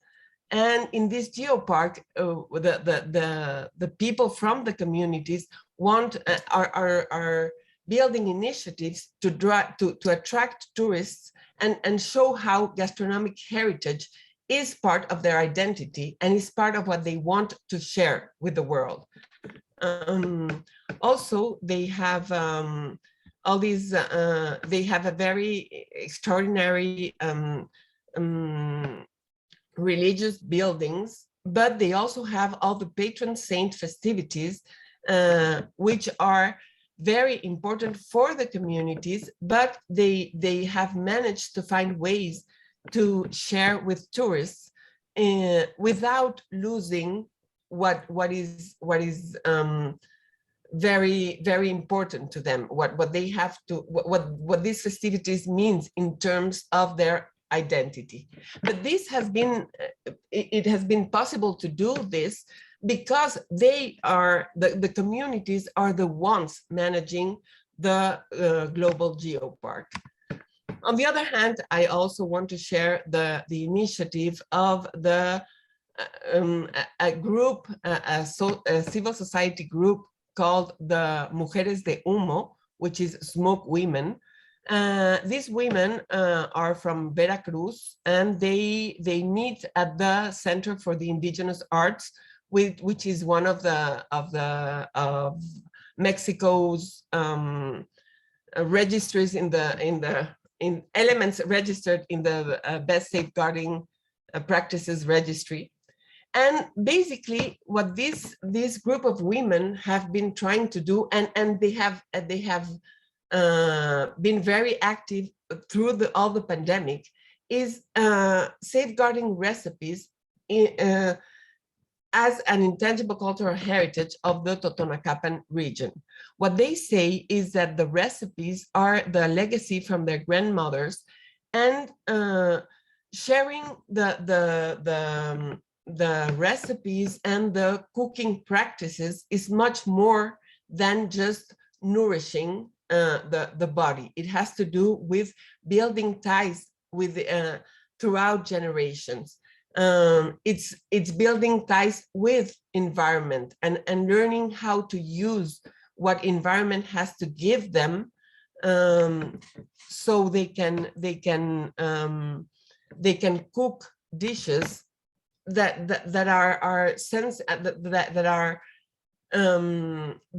And in this geopark, the people from the communities are building initiatives to attract tourists and show how gastronomic heritage is part of their identity and is part of what they want to share with the world. Also, they have all these. They have a very extraordinary religious buildings, but they also have all the patron saint festivities, which are very important for the communities, but they have managed to find ways to share with tourists without losing what is very, very important to them, what they have to, what these festivities means in terms of their identity. But this has been, it has been possible to do this because they are, the communities are the ones managing the global geopark. On the other hand, I also want to share the initiative of the a group, a civil society group called the Mujeres de Humo, which is Smoke Women. These women are from Veracruz, and they meet at the Center for the Indigenous Arts, which is one of Mexico's registries in elements registered in the Best Safeguarding Practices Registry. And basically, what this group of women have been trying to do, and they have been very active through all the pandemic, is safeguarding recipes as an intangible cultural heritage of the Totonacapan region. What they say is that the recipes are the legacy from their grandmothers, and sharing the recipes and the cooking practices is much more than just nourishing the body. It has to do with building ties with throughout generations. It's building ties with environment and learning how to use what environment has to give them, so they can cook dishes that are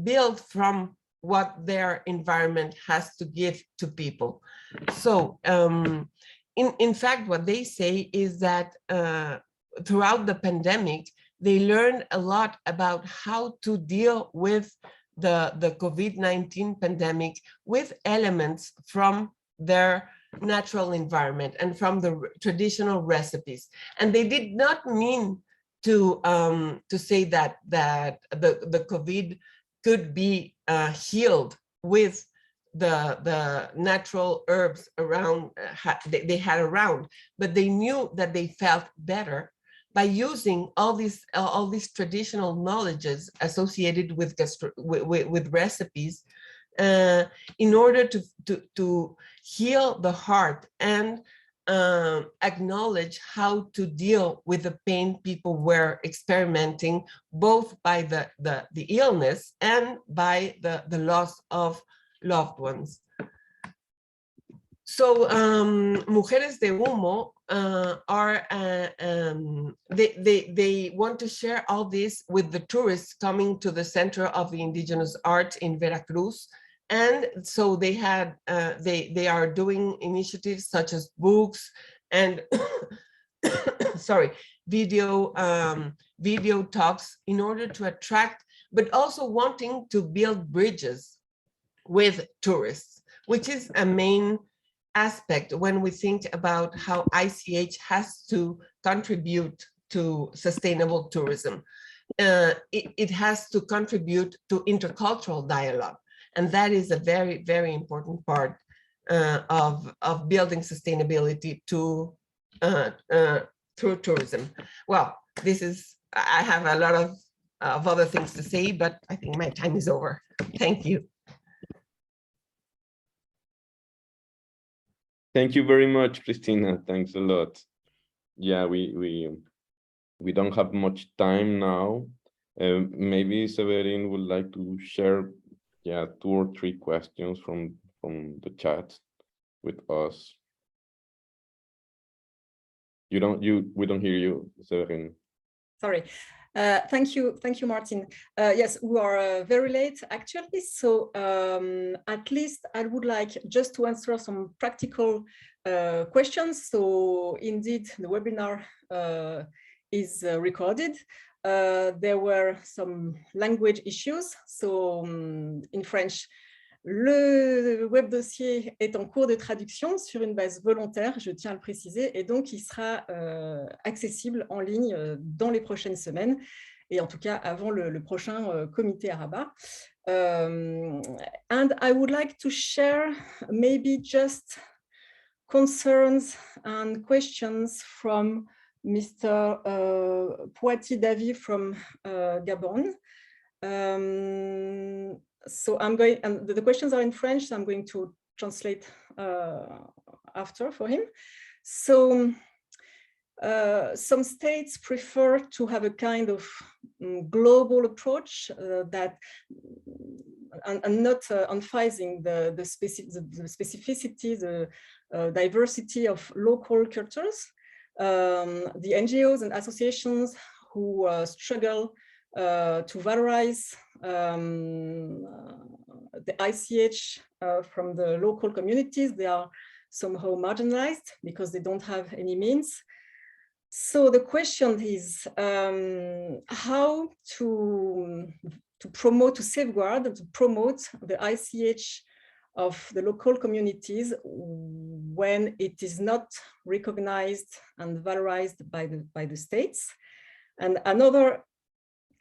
built from what their environment has to give to people. So in fact, what they say is that throughout the pandemic, they learned a lot about how to deal with the COVID-19 pandemic with elements from their natural environment and from the traditional recipes. And they did not mean to say that the COVID could be healed with the natural herbs around they had around, but they knew that they felt better by using all these traditional knowledges associated with recipes in order to heal the heart and acknowledge how to deal with the pain people were experimenting, both by the illness and by the loss of loved ones. So Mujeres de Humo they want to share all this with the tourists coming to the Center of the Indigenous Arts in Veracruz. And so they are doing initiatives such as books and video talks in order to attract, but also wanting to build bridges with tourists, which is a main aspect when we think about how ICH has to contribute to sustainable tourism. It has to contribute to intercultural dialogue. And that is a very, very important part of building sustainability through tourism. Well, I have a lot of other things to say, but I think my time is over. Thank you.
Thank you very much, Cristina. Thanks a lot. Yeah, we don't have much time now. Maybe Severin would like to share 2 or 3 questions from the chat with us. We don't hear you, Severin.
Sorry. Thank you, Martin. Yes, we are very late actually. So at least I would like just to answer some practical questions. So indeed, the webinar is recorded. There were some language issues. So in French, le web dossier est en cours de traduction sur une base volontaire, je tiens à le préciser, et donc il sera accessible en ligne dans les prochaines semaines, et en tout cas avant le prochain comité à Rabat. And I would like to share maybe just concerns and questions from Mr. Poati Davi from Gabon. So I'm going, and the questions are in French, so I'm going to translate after for him. So some states prefer to have a kind of global approach that and not emphasizing the specificity, the diversity of local cultures. The NGOs and associations who struggle to valorize the ICH from the local communities, they are somehow marginalized because they don't have any means. So the question is how to promote, to safeguard, to promote the ICH of the local communities when it is not recognized and valorized by the states. And another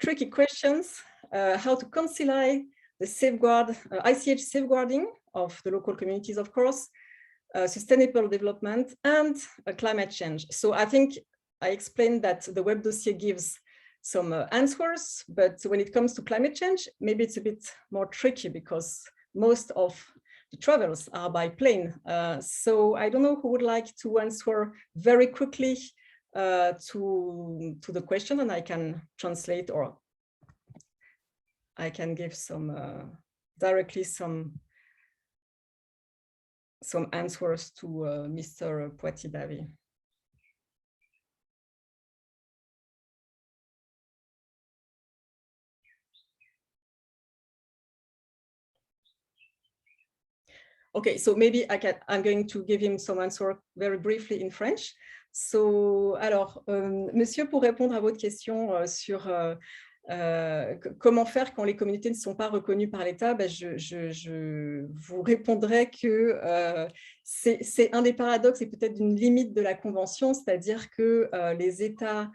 tricky questions, how to conciliate the safeguard, ICH safeguarding of the local communities, of course, sustainable development and climate change. So I think I explained that the web dossier gives some answers, but when it comes to climate change, maybe it's a bit more tricky because most of the travels are by plane. So I don't know who would like to answer very quickly to the question, and I can translate, or I can give some directly some answers to Mr. Poitiers-Davy. Okay, so maybe I'm going to give him some answer very briefly in French. So, alors, monsieur, pour répondre à votre question sur comment faire quand les communautés ne sont pas reconnues par l'État, ben je vous répondrai que c'est un des paradoxes et peut-être une limite de la Convention, c'est-à-dire que les États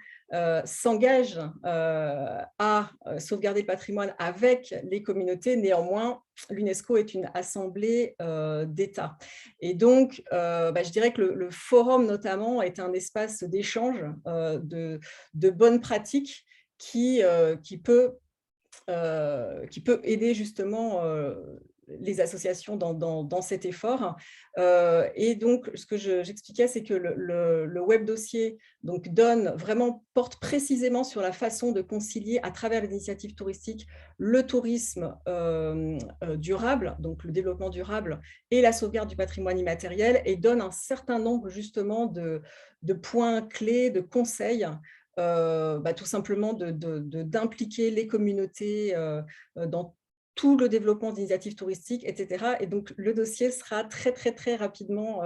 s'engagent à sauvegarder le patrimoine avec les communautés. Néanmoins, l'UNESCO est une assemblée d'États. Et donc, je dirais que le forum, notamment, est un espace d'échange de bonnes pratiques qui peut aider justement les associations dans cet effort. Et donc, ce que j'expliquais, c'est que le web dossier donc, porte précisément sur la façon de concilier à travers les initiatives touristiques le tourisme durable, donc le développement durable et la sauvegarde du patrimoine immatériel, et donne un certain nombre justement de points clés, de conseils, tout simplement d'impliquer les communautés dans tout le développement d'initiatives touristiques, etc. Et donc, le dossier sera très rapidement,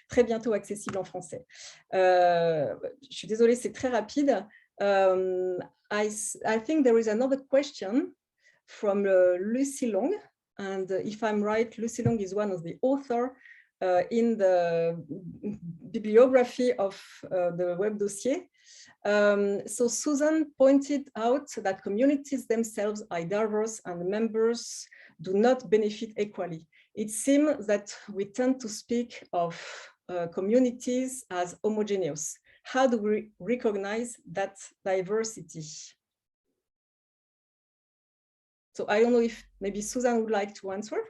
très bientôt accessible en français. Je suis désolée, c'est très rapide. I think there is another question from Lucy Long. And if I'm right, Lucy Long is one of the authors in the bibliography of the web dossier. So Susan pointed out that communities themselves are diverse and members do not benefit equally. It seems that we tend to speak of communities as homogeneous. How do we recognize that diversity? So I don't know if maybe Susan would like to answer.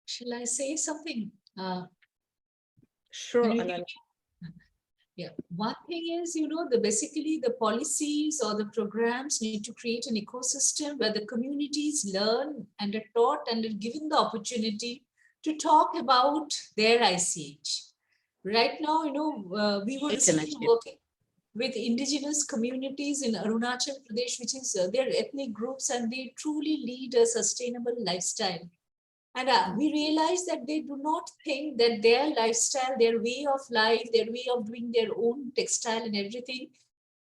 Shall I say something?
Sure.
Yeah, one thing is, basically the policies or the programs need to create an ecosystem where the communities learn and are taught and are given the opportunity to talk about their ICH. Right now, we were working with indigenous communities in Arunachal Pradesh, which is their ethnic groups, and they truly lead a sustainable lifestyle. And we realize that they do not think that their lifestyle, their way of life, their way of doing their own textile and everything,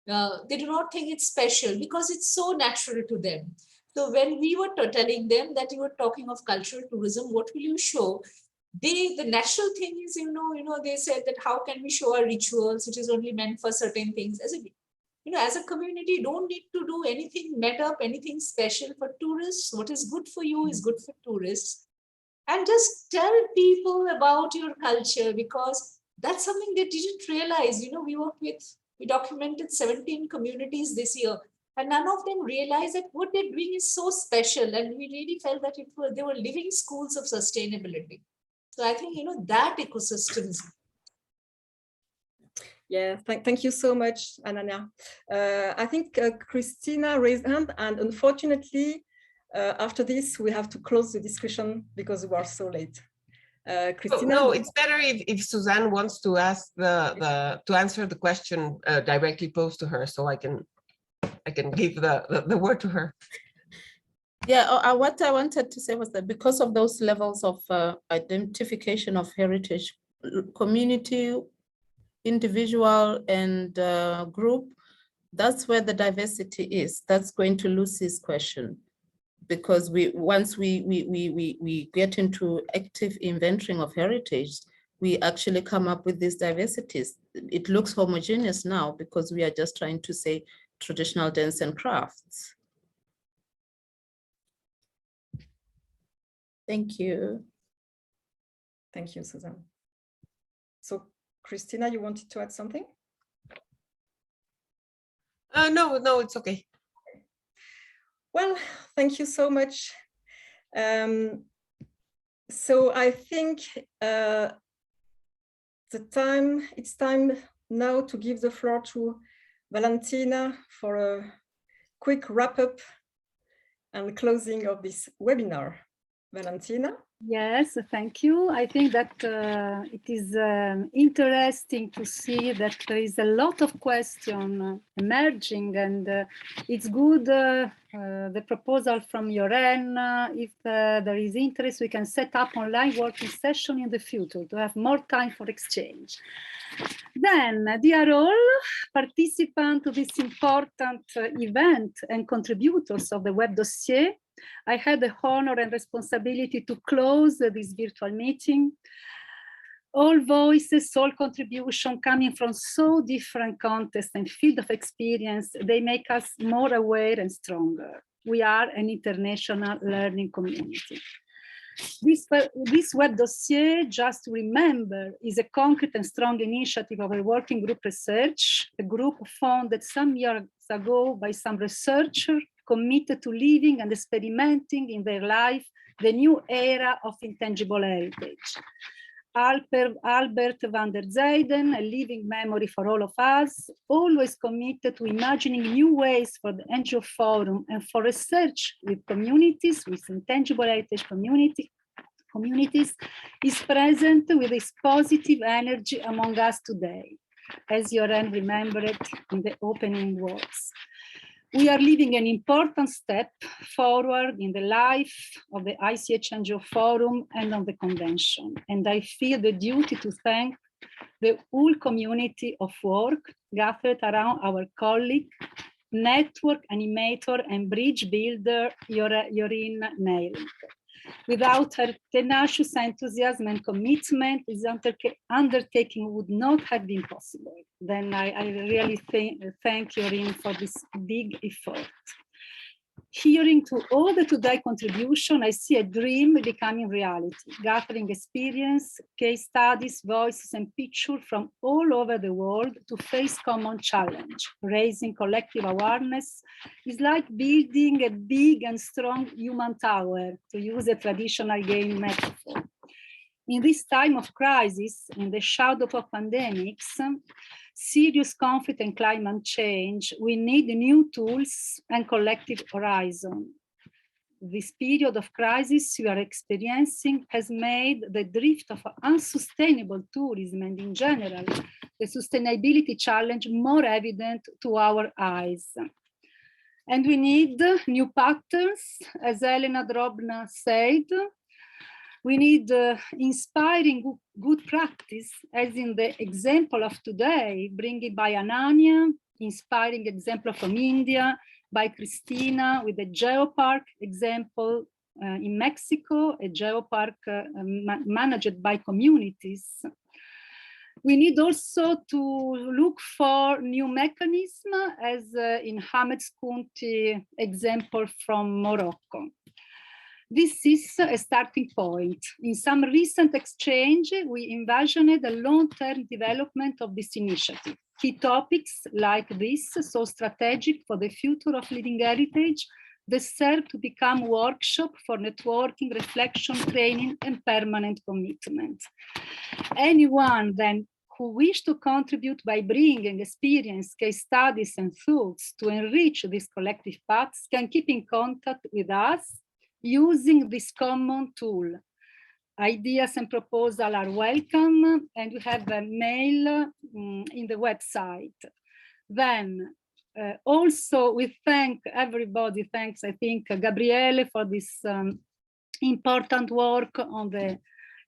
they do not think it's special because it's so natural to them. So when we were telling them that you were talking of cultural tourism, what will you show? The natural thing is, they said that how can we show our rituals, which is only meant for certain things. As a community, you don't need to do anything made up, anything special for tourists. What is good for you is good for tourists. And just tell people about your culture, because that's something they didn't realize. We documented 17 communities this year, and none of them realized that what they're doing is so special. And we really felt that they were living schools of sustainability. So I think, you know, that ecosystem is.
Yeah, thank you so much, Ananya. I think Christina raised hand, and unfortunately, after this, we have to close the discussion because we are so late. Christina?
No, it's better if Suzanne wants to ask to answer the question directly posed to her, so I can give the word to her.
Yeah, what I wanted to say was that because of those levels of identification of heritage, community, individual, and group, that's where the diversity is. That's going to Lucy's question. Because once we get into active inventorying of heritage, we actually come up with these diversities. It looks homogeneous now because we are just trying to say traditional dance and crafts. Thank you.
Thank you, Suzanne. So, Christina, you wanted to add something?
No, it's okay.
Well, thank you so much. So I think it's time now to give the floor to Valentina for a quick wrap up and closing of this webinar. Valentina?
Yes, thank you. I think that it is interesting to see that there is a lot of questions emerging, and it's good the proposal from your end. If there is interest, we can set up online working session in the future to have more time for exchange. Then, dear all participants to this important event and contributors of the web dossier, I had the honor and responsibility to close this virtual meeting. All voices, all contributions coming from so different contexts and field of experience, they make us more aware and stronger. We are an international learning community. This web dossier, just to remember, is a concrete and strong initiative of a working group research, a group founded some years ago by some researchers committed to living and experimenting in their life the new era of intangible heritage. Albert van der Zijden, a living memory for all of us, always committed to imagining new ways for the NGO Forum and for research with communities, with intangible heritage communities, is present with this positive energy among us today, as Joren remembered in the opening words. We are living an important step forward in the life of the ICH NGO Forum and on the convention. And I feel the duty to thank the whole community of work gathered around our colleague, network animator and bridge builder, Jorin Neiling. Without her tenacious enthusiasm and commitment, this undertaking would not have been possible. Then I really thank Jorin for this big effort. Hearing to all the today contribution, I see a dream becoming reality, gathering experience, case studies, voices, and pictures from all over the world to face common challenge. Raising collective awareness is like building a big and strong human tower, to use a traditional game metaphor. In this time of crisis, in the shadow of pandemics, serious conflict and climate change, we need new tools and collective horizon. This period of crisis we are experiencing has made the drift of unsustainable tourism and in general, the sustainability challenge more evident to our eyes. And we need new patterns, as Elena Drobna said. We need inspiring good practice, as in the example of today, bringing by Ananya, inspiring example from India, by Christina with the geopark example in Mexico, a geopark managed by communities. We need also to look for new mechanisms, as in Hamed Skunti example from Morocco. This is a starting point. In some recent exchange, we envisioned the long-term development of this initiative. Key topics like this, so strategic for the future of living heritage, deserve to become workshop for networking, reflection, training, and permanent commitment. Anyone then who wish to contribute by bringing experience, case studies, and thoughts to enrich these collective paths can keep in contact with us using this common tool. Ideas and proposals are welcome, and we have a mail in the website. Then also we thank everybody. Thanks, I think, Gabriele for this important work on the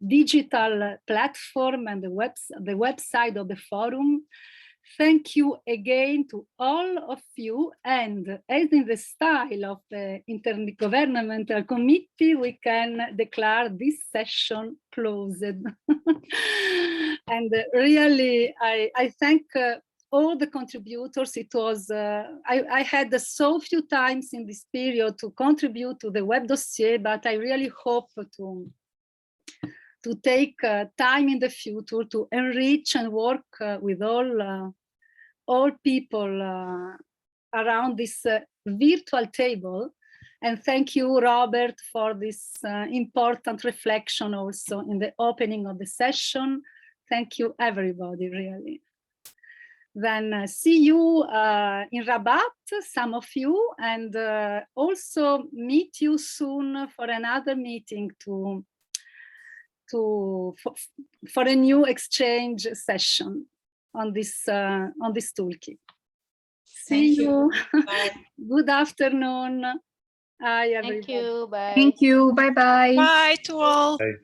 digital platform and the website of the forum. Thank you again to all of you, and as in the style of the Intergovernmental Committee, we can declare this session closed. And really, I thank all the contributors. It was, I had so few times in this period to contribute to the web dossier, but I really hope to take time in the future to enrich and work with all people around this virtual table. And thank you, Robert, for this important reflection also in the opening of the session. Thank you, everybody, really. Then see you in Rabat, some of you, and also meet you soon for another meeting for a new exchange session on this toolkit. See you. Good afternoon. Bye, everybody.
Thank you. Bye.
Thank you. Bye-bye.
Bye to all.
Bye.